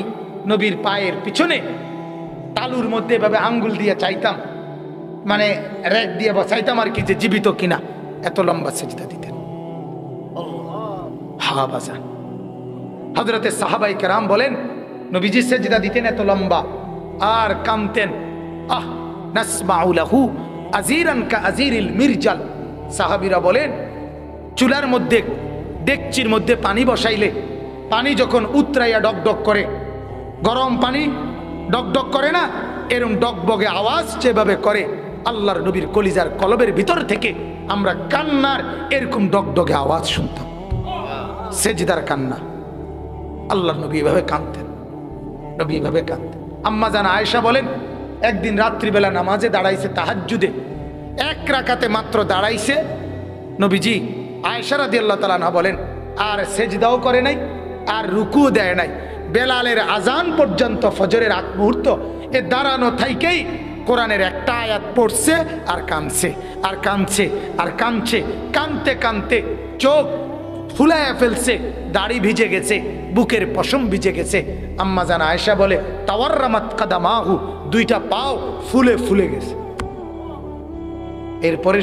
নবীর পায়ের পিছনে তালুর মধ্যে এভাবে আঙ্গুল দিয়ে চাইতাম, মানে রেক দিয়ে বসাইতাম আর কি, যে জীবিত কিনা। এত লম্বা সেজদা দিতেন। হা বাজান, হযরতে সাহাবায়ে কেরাম বলেন নবীজি সেজদা দিতেন এত লম্বা আর কামতেন। আহ নাসমাউ লাহু আজিরান কা আজিরিল মিরজাল। সাহাবীরা বলেন চুলার মধ্যে ডেকচির মধ্যে পানি বসাইলে পানি যখন উতরাইয়া ডকডক করে, গরম পানি ডকডক করে না, এরকম ডকবগে আওয়াজ যেভাবে করে, আল্লাহর নবীর কলিজার কলবের ভিতর থেকে আমরা কান্নার এরকম ডকডকে আওয়াজ শুনতাম, সেজদার কান্না। আল্লাহর নবী এভাবে কাঁদতেন, নবী এভাবে কাঁদতেন। আম্মা জান আয়েশা বলেন একদিন রাত্রিবেলা নামাজে দাঁড়াইছে, তাহাজ্জুদে এক রাকাতে মাত্র দাঁড়াইছে নবীজি। আয়েশা রাদিয়াল্লাহু তাআলা আনহা বলেন আর সেজদাও করে নাই আর রুকুও দেয় নাই। বেলালের আজান পর্যন্ত ফজরের আগ মুহূর্ত এ দাঁড়ানো থাইকেই কোরআনের একটা আয়াত পড়ছে আর কাঁদছে আর কাঁদছে আর কাঁদছে, কাঁদতে কাঁদতে চোখ ফুলাইয়া ফেলছে, দাড়ি ভিজে গেছে, বুকের পশম ভিজে গেছে। আম্মা জান আয়েশা বলে তাওয়াররামাত কাদামাহু, দুইটা পাও ফুলে ফুলে গেছে। এরপরে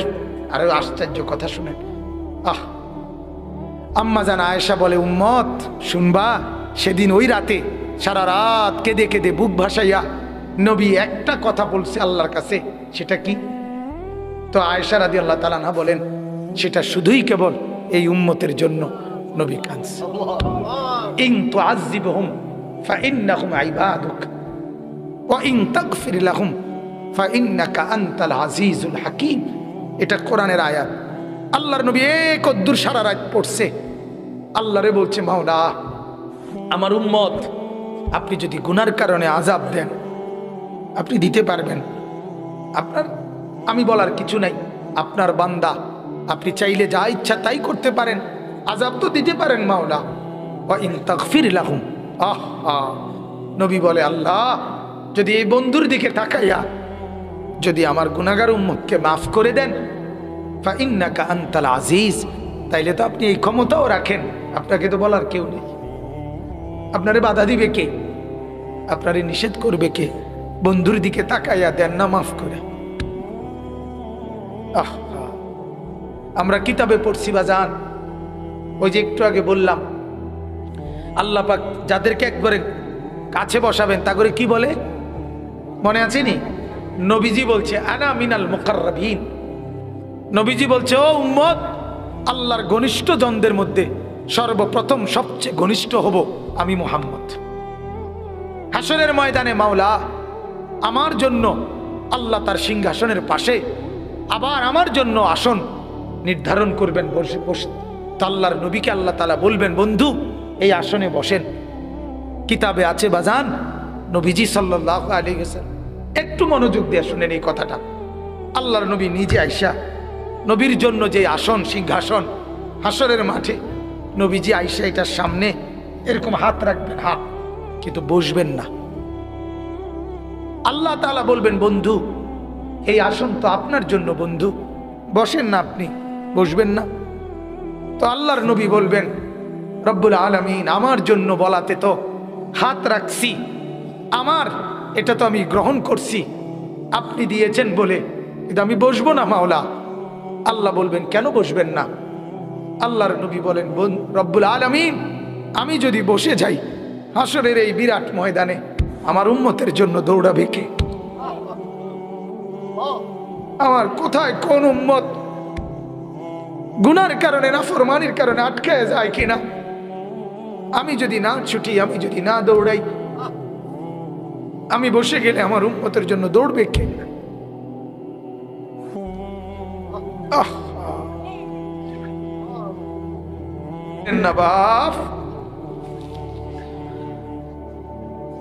আরো আশ্চর্য কথা শুনেন। আম্মা জান আয়েশা বলে উম্মত শুনবা, সেদিন ওই রাতে সারা রাত কেঁদে কেঁদে বুক ভাসাইয়া নবী একটা কথা বলছে আল্লাহর কাছে, সেটা কি? তো আয়েশা রাদিয়াল্লাহু তাআলা আনহা বলেন, সেটা শুধুই কেবল এই উম্মতের জন্য নবী কাঁদছে। ইন তুআযিবহুম ফাইন্নাহুম ইবাদুক ওয়া ইন তাগফির লাহুম ফাইন্নাকা আনতাল আজিজুল হাকীম। এটা কোরআনের আয়াত। আল্লাহর নবী কদ্দুর সারা রাত পড়ছে, আল্লাহরে বলছে, মাওলা আমার উম্মত আপনি যদি গুনার কারণে আযাব দেন আপনি দিতে পারবেন, আপনার আমি বলার কিছু নাই, আপনার বান্দা, আপনি চাইলে যা ইচ্ছা তাই করতে পারেন, আযাব তো দিতে পারেন মাওলা। ওয়া ইন তাগফির লাহুম, নবী বলে, আল্লাহ যদি এই বন্ধুর দিকে তাকাইয়া যদি আমার গুনাহগার উম্মতকে মাফ করে দেন, ফাইন্নাকা আনতাল আজিজ, তাইলে তো আপনি এই ক্ষমতাও রাখেন, আপনাকে তো বলার কেউ নেই। আপনারে বাধা দিবে কে? আপনারে নিষেধ করবে কে? বন্ধুর দিকে তাকাইয়া দেন না মাফ করে। আমরা কিতাবে পড়ছি বাজান, ওই যে একটু আগে বললাম, আল্লাহ পাক যাদেরকে একবারে কাছে বসাবেন তা করে কি বলে মনে আছে নি? নবীজি বলছে, আনা মিনাল মুকাররাবিন। নবীজি বলছে, ও উম্মত, আল্লাহর ঘনিষ্ঠ জনদের মধ্যে সর্বপ্রথম সবচেয়ে ঘনিষ্ঠ হব আমি মুহাম্মদ। হাসরের ময়দানে মাওলা আমার জন্য আল্লাহ তার সিংহাসনের পাশে আবার আমার জন্য আসন নির্ধারণ করবেন, বসে বসে আল্লাহর নবীকে আল্লাহ তাআলা বলবেন, বন্ধু এই আসনে বসেন। কিতাবে আছে বাজান, নবীজি সাল্লাল্লাহু আলাইহি ওয়াসাল্লাম, একটু মনোযোগ দিয়ে শুনেন এই কথাটা। আল্লাহর নবী নিজে আইসা নবীর জন্য যে আসন সিংহাসন হাসরের মাঠে, নবীজি আইসা এটার সামনে এরকম হাত রাখবেন, হাত, কিন্তু বসবেন না। আল্লাহ তাআলা বলবেন, বন্ধু এই আসন তো আপনার জন্য, বন্ধু বসেন না, আপনি বসবেন না। তো আল্লাহর নবী বলবেন, রব্বুল আলামিন আমার জন্য বলাতে তো হাত রাখছি, আমার এটা তো আমি গ্রহণ করছি, আপনি দিয়েছেন বলে কিন্তু আমি বসবো না মাওলা। আল্লাহ বলবেন, কেন বসবেন না? আল্লাহর নবী বলেন, রব্বুল আলামিন আমি যদি বসে যাই হাসরের এই বিরাট ময়দানে আমার উম্মতের জন্য দৌড়াবে কে? আমার কোথায় কোন উম্মত গুনার কারণে নাফরমানির কারণে আটকায় যায় কিনা? আমি যদি না ছুটি, আমি যদি না দৌড়াই, আমি বসে গেলে আমার উম্মতের জন্য দৌড়বে কে?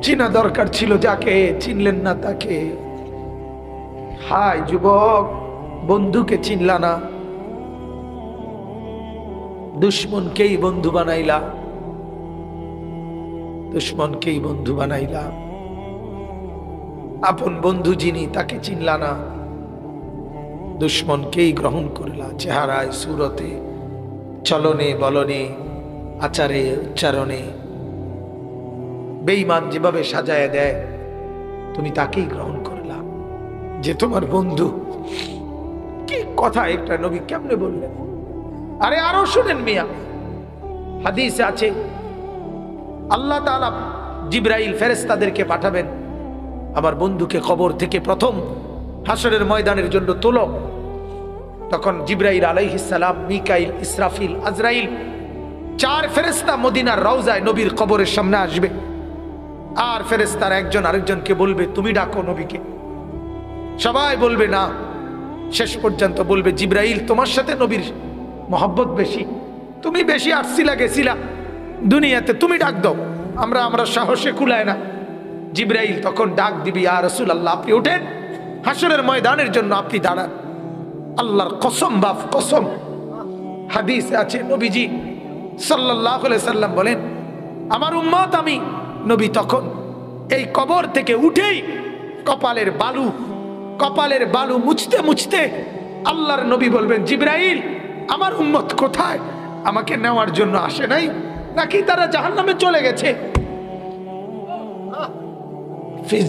চিনা দরকার ছিল যাকে, চিনলেন না তাকে। হায় যুবক, বন্ধুকে চিনলা না, দুশ্মনকেই বন্ধু বানাইলা, দুশ্মনকেই বন্ধু বানাইলা। আপন বন্ধু যিনি তাকে চিনলা না, দুশ্মনকেই গ্রহণ করলা। চেহারায়, সুরতে, চলনে বলনে, আচারে উচ্চারণে বেঈমান যেভাবে সাজায় দেয়, তুমি তাকেই গ্রহণ করলা যে তোমার বন্ধু। কি কথা একটা নবী কেমনে বললেন! আরে আরো শুনেন মিয়া, হাদিসে আছে আল্লাহ তাআলা জিবরাইল ফেরেশতাদেরকে পাঠাবেন, আমার বন্ধুকে কবর থেকে প্রথম হাসরের ময়দানের জন্য তোলো। তখন জিবরাইল আলাইহিস সালাম, মিকাইল, ইসরাফিল, আজরাইল, 4 ফেরেশতা মদিনার রওজায় নবীর কবরের সামনে আসবে। আর ফেরেশতারা একজন আরেকজনকে বলবে, তুমি ডাকো নবীকে। সবাই বলবে না, শেষ পর্যন্ত বলবে, জিবরাইল তোমার সাথে নবীর মহব্বত বেশি, তুমি বেশি আসছিলা গেছিলা দুনিয়াতে, তুমি ডাক দাও, আমরা সাহসে কুলায় না। জিবরাইল তখন ডাক দিবি, ইয়া রাসূলুল্লাহ আপনি উঠেন, হাসরের ময়দানের জন্য আপনি দাঁড়ান। আল্লাহর কসম বাপ কসম, হাদিসে আছে নবীজি সাল্লাল্লাহু আলাইহি সাল্লাম বলেন, আমার উম্মত আমি নবী তখন এই কবর থেকে উঠেই কপালের বালু মুছতে মুছতে আল্লাহর নবী বলবেন, জিবরাইল আমার উম্মত কোথায়? আমাকে নেওয়ার জন্য আসে নাই নাকি তারা জাহান্নামে চলে গেছে?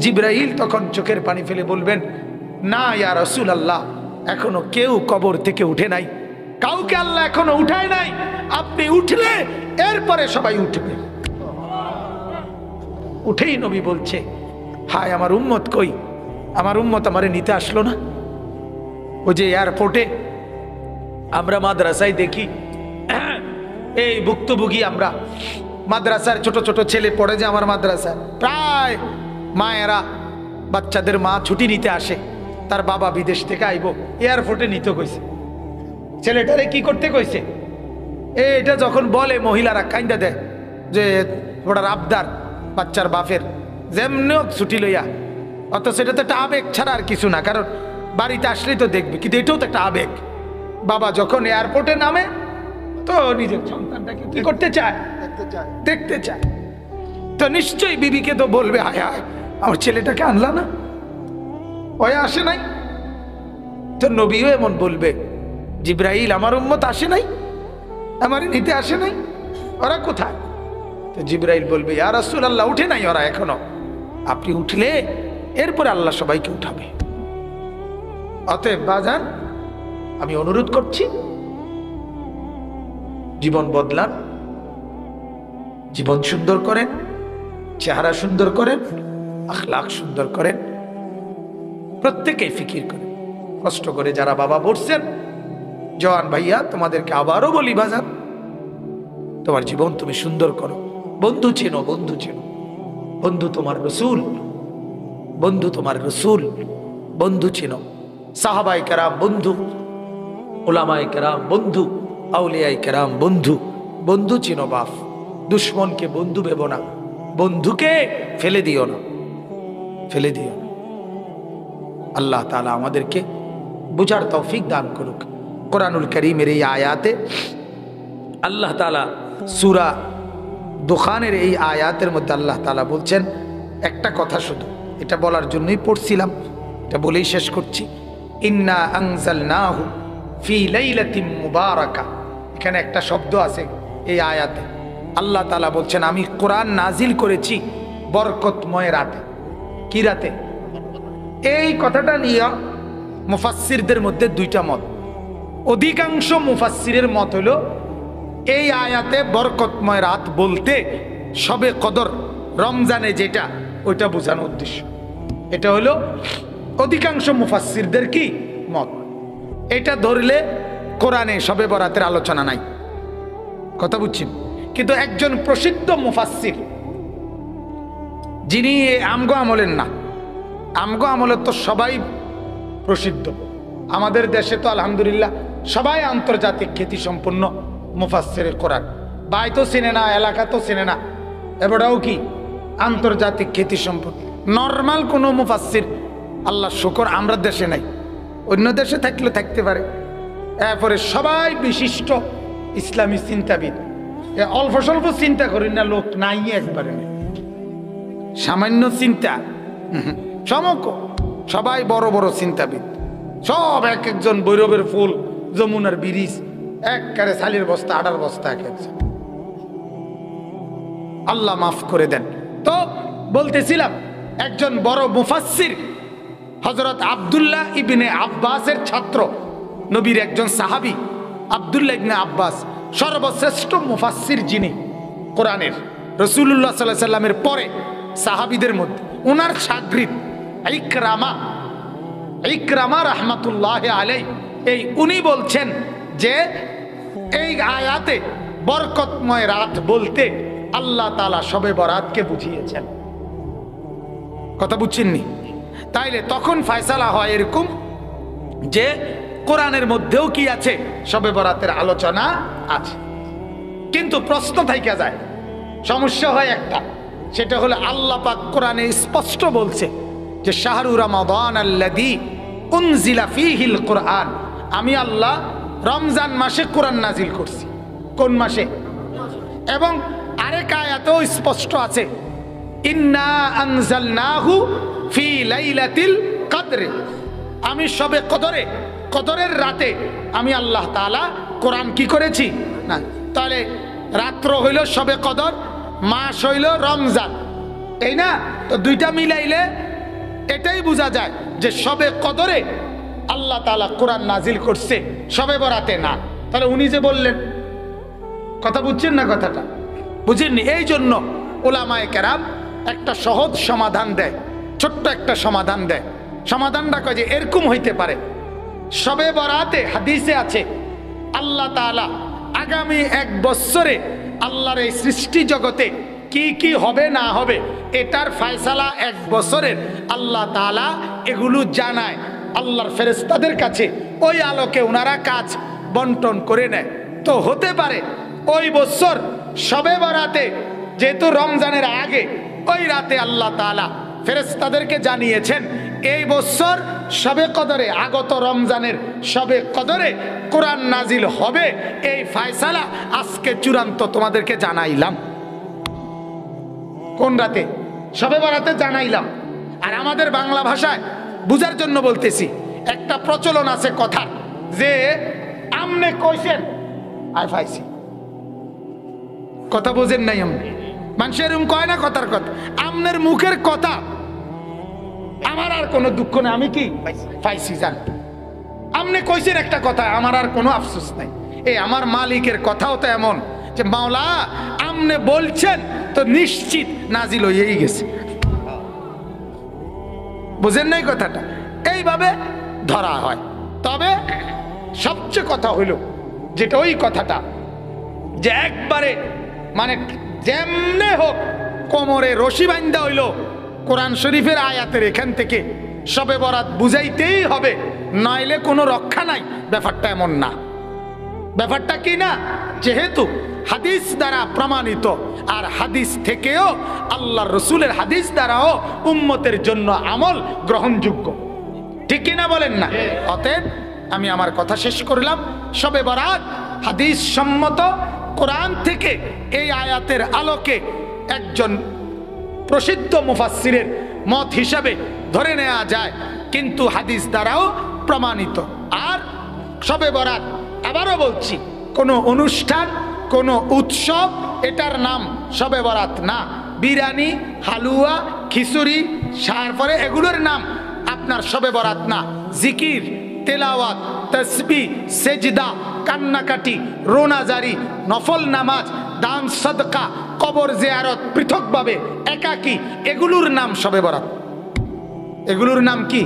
জিবরাইল তখন চোখের পানি ফেলে বলবেন, না ইয়া রাসূলুল্লাহ, এখনো কেউ কবর থেকে উঠে নাই, কাউকে আল্লাহ এখনো উঠায় নাই, আপনি উঠলে এরপরে সবাই উঠবে। উঠেই নবী বলছে, হায় আমার উম্মত কই, আমার উম্মত আমারে নিতে আসলো না। ওই যে এয়ারপোর্টে আমরা মাদ্রাসায় দেখি, এই ভুক্তভোগী আমরা মাদ্রাসার ছোট ছোট ছেলে পড়ে যে আমার মাদ্রাসায়, প্রায় মায়েরা বাচ্চাদের মা ছুটি নিতে আসে, তার বাবা বিদেশ থেকে আইব, এয়ারপোর্টে নিতে কইছে, ছেলেটারে কি করতে কইছে, এটা যখন বলে মহিলারা কাইন্দা দেয় যে ওটার আবদার বাচ্চার বাপের যেমন ছুটি লইয়া, অত সেটা তো একটা আবেগ ছাড়া আর কিছু না, কারণ বাড়িতে আসলেই তো দেখবে, কিন্তু এটাও তো একটা আবেগ। বাবা যখন এয়ারপোর্টে নামে তো নিজের সন্তানটাকে কি করতে চায়, দেখতে চায়। তো নিশ্চয়ই বিবিকে তো বলবে, হায় হায় আমার ছেলেটাকে আনলা না, ওই আসে নাই। তো নবীও এমন বলবে, জিব্রাইল আমার উম্মত আসে নাই, আমার নিতে আসে নাই, ওরা কোথায়? তো জিব্রাইল বলবে, ইয়া রাসূলুল্লাহ উঠে নাই ওরা এখনো, আপনি উঠলে এরপরে আল্লাহ সবাইকে উঠাবে। অতএব বাজান আমি অনুরোধ করছি, জীবন বদলান, জীবন সুন্দর করেন, চেহারা সুন্দর করেন, আখলাক সুন্দর করেন, প্রত্যেকেই ফিকির করেন। কষ্ট করে যারা বাবা বলছেন, জওয়ান ভাইয়া তোমাদেরকে আবারও বলি, বাজান তোমার জীবন তুমি সুন্দর করো। বন্ধু চেনো, বন্ধু চেনো, বন্ধু তোমার রসুল, বন্ধু তোমার রসুল, বন্ধু চেনো। সাহাবায়ে কেরাম বন্ধু, উলামায়ে কেরাম বন্ধু, আউলিয়ায়ে কেরাম বন্ধু, বন্ধু চেনো বাপ। দুশ্মনকে বন্ধু ভেবো না, বন্ধুকে ফেলে দিও না, ফেলে দিও না। আল্লাহ তাআলা আমাদেরকে বুঝার তৌফিক দান করুক। কোরআনুল কারীমের এই আয়াতে আল্লাহ তাআলা সূরা দুখানের এই আয়াতের মধ্যে আল্লাহ তাআলা বলছেন একটা কথা, শুধু এটা বলার জন্যই পড়ছিলাম, এটা বলেই শেষ করছি। ইন্না আনজালনাহু ফি লাইলাতিন মুবারাকা, এখানে একটা শব্দ আছে এই আয়াতে। আল্লাহ তাআলা বলছেন আমি কোরআন নাজিল করেছি বরকতময় রাতে। কি রাতে? এই কথাটা নিয়ে মুফাসসিরদের মধ্যে দুইটা মত। অধিকাংশ মুফাসসিরের মত হলো এই আয়াতে বরকতময় রাত বলতে শবে কদর, রমজানে যেটা, ওইটা বোঝানোর উদ্দেশ্য। এটা হলো অধিকাংশ মুফাসসিরদের কি মত। এটা ধরলে কোরআনে শবে বরাতের আলোচনা নাই, কথা বুঝছেন? কিন্তু একজন প্রসিদ্ধ মুফাসসির, যিনি আমগো আমলের না, আমগো আমলের তো সবাই প্রসিদ্ধ, আমাদের দেশে তো আলহামদুলিল্লাহ সবাই আন্তর্জাতিক খ্যাতি সম্পন্ন মুফাসসিরে কোরআন। বাই তো চিনে না, এলাকা তো চিনে না, এবারেও কি আন্তর্জাতিক খ্যাতি সম্পন্ন নর্মাল কোনো মুফাসসির আল্লাহ শুকর আমরা দেশে নাই, অন্য দেশে থাকলে থাকতে পারে। এরপরে সবাই বিশিষ্ট ইসলামী চিন্তাবিদ, অল্প স্বল্প চিন্তা করি না লোক নাই একবারে নেই, সামান্য চিন্তা সমক, সবাই বড় বড় চিন্তাবিদ, সব এক একজন বৈরবের ফুল, যমুনার ব্রিজ, একবারে সালির বস্তা, আটার বস্তা এক একজন। আল্লাহ মাফ করে দেন। তো বলতেছিলাম একজন বড় মুফাসসির হযরত আব্দুল্লাহ ইবনে আব্বাসের ছাত্র, নবীর একজন সাহাবী আব্দুল্লাহ ইবনে আব্বাস, সর্বশ্রেষ্ঠ মুফাসসির যিনি কোরআনের, রাসূলুল্লাহ সাল্লাল্লাহু আলাইহি সাল্লামের পরে সাহাবীদের মধ্যে ওনার শাগরিদ ইকরামা রাহমাতুল্লাহি আলাইহি, এই উনি বলছেন যে এই আয়াতে বরকতময় রাত বলতে আল্লাহ তাআলা শবে বরাতকে বুঝিয়েছেন। কথা বুঝছেননি? তাইলে তখন ফয়সালা হয় এরকম যে কোরআনের মধ্যেও কি আছে, শবে বরাতের আলোচনা আছে। কিন্তু প্রশ্ন থাইকা যায়, সমস্যা হয় একটা, সেটা হলো আল্লাহ পাক কোরআনে স্পষ্ট বলছে যে শাহরু রমাদান আল্লাযী উনজিলা ফীহিল কুরআন, আমি আল্লাহ রমজান মাসে কোরআন নাজিল করছি। কোন মাসে? এবং আরেক আয়াতেও স্পষ্ট আছে, ইন্না আনজালনাহু ফি লাইলাতিল কদর, আমি শবে কদরে, কদরের রাতে আমি আল্লাহ তাআলা কোরআন কি করেছি না। তাহলে রাত্র হইল শবে কদর, মাস হইল রমজান, এই না? তো দুইটা মিলাইলে এটাই বোঝা যায় যে শবে কদরে আল্লাহ তাআলা কোরআন নাজিল করছে, শবে বরাতে না। তাহলে উনি যে বললেন, কথা বুঝছেন না? কথাটা বুঝেননি? এই জন্য উলামায়ে কেরাম একটা সহজ সমাধান দেয়, ছোট্ট একটা সমাধান দেয়। সমাধানটা কয় যে এরকম হইতে পারে, শবে বরাতে হাদিসে আছে আল্লাহ তাআলা আগামী 1 বছরে আল্লাহর এই সৃষ্টি জগতে কি কি হবে না হবে এটার ফয়সালা 1 বছরের আল্লাহ তাআলা এগুলো জানায় আল্লাহর ফেরেশতাদের কাছে। ওই আলোকে ওনারা কাজ বন্টন করে নেয়। তো হতে পারে ওই বছর শবে বরাতে, যেহেতু রমজানের আগে, ওই রাতে আল্লাহ তাআলা ফেরেশতাদেরকে জানিয়েছেন এই বছর শবে কদরে, আগত রমজানের শবে কদরে কোরআন নাজিল হবে। এই ফয়সালা আজকে চূড়ান্ত তোমাদেরকে জানাইলাম। কোন রাতে? শবে বরাতে জানাইলাম। আর আমাদের বাংলা ভাষায় বুঝার জন্য বলতেছি, একটা প্রচলন আছে কথার, যে আমনে কইছেন আর পাইছি। কথা বোঝেন নাই? আমনে মানুষের কয় না কথার কথা, আমনের মুখের কথা আমার আর কোনো দুঃখ নেই, আমি কি পাইছি জান। আমনে কইছেন একটা কথা, আমার আর কোনো আফসোস নাই। এই আমার মালিকের কথাও তো এমন যে মাওলা আমনে বলছেন তো নিশ্চিত নাজিল হয়েই গেছে। বুঝেন নাই কথাটা? এইভাবে ধরা হয়। তবে সবচেয়ে কথা হইল যেটা, ওই কথাটা যে একবারে মানে যেমনে হোক কোমরে রশি বান্ধা হইল কোরআন শরীফের আয়াতের এখান থেকে শবে বরাত বুঝাইতেই হবে, নইলে কোনো রক্ষা নাই। ব্যাপারটা এমন না। ব্যাপারটা কি না, যেহেতু হাদিস দ্বারা প্রমাণিত, আর হাদিস থেকেও আল্লাহর রসুলের হাদিস দ্বারাও উম্মতের জন্য আমল গ্রহণযোগ্য। ঠিক কিনা বলেন না? অতএব আমি আমার কথা শেষ করলাম। শবে বরাত হাদিস সম্মত, কোরআন থেকে এই আয়াতের আলোকে একজন প্রসিদ্ধ মুফাসসিরের মত হিসাবে ধরে নেওয়া যায়, কিন্তু হাদিস দ্বারাও প্রমাণিত। আর শবে বরাত, আবারও বলছি, কোনো অনুষ্ঠান, কোনো উৎসব, এটার নাম শবে বরাত না। বিরিয়ানি, হালুয়া, খিচুড়ি, তারপরে এগুলোর নাম আপনার শবে বরাত না। জিকির, তেলাওয়াত, তাসবিহ, সেজদা, কান্নাকাটি, রোনাজারি, নফল নামাজ, দান সদকা, কবর জিয়ারত পৃথকভাবে, একাকী, এগুলোর নাম শবে বরাত। এগুলোর নাম কি?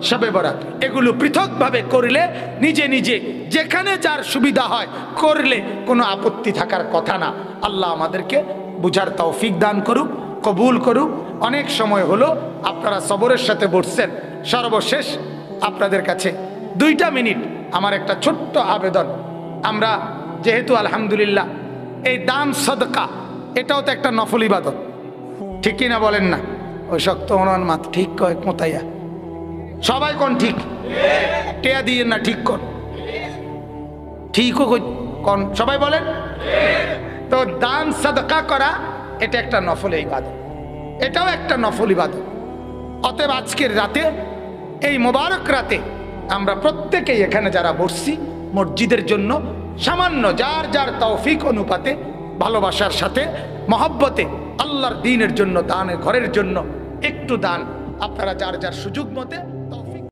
শবে বরাত। এগুলো পৃথকভাবে করলে, নিজে নিজে যেখানে যার সুবিধা হয় করলে কোনো আপত্তি থাকার কথা না। আল্লাহ আমাদেরকে বুঝার তৌফিক দান করুক, কবুল করুক। অনেক সময় হলো, আপনারা সবরের সাথে বসছেন। সর্বশেষ আপনাদের কাছে 2টা মিনিট আমার একটা ছোট্ট আবেদন। আমরা যেহেতু আলহামদুলিল্লাহ এই দান সদকা, এটাও তো একটা নফল ইবাদত, ঠিক কিনা বলেন না? ওই শক্ত অনুমান মাত ঠিক কয় মোতাইয়া সবাই কোন ঠিক টেয়া দিয়ে না, ঠিক কর, ঠিকও কোন সবাই বলেন। তো দান সদকা করা এটা একটা নফল ইবাদত, এটাও একটা নফল ইবাদত। অতএব আজকের রাতে, এই মোবারক রাতে, আমরা প্রত্যেকেই এখানে যারা বসছি মসজিদের জন্য সামান্য যার যার তৌফিক অনুপাতে, ভালোবাসার সাথে, মহব্বতে আল্লাহর দ্বীনের জন্য দানের, ঘরের জন্য একটু দান আপনারা যার যার সুযোগ মতে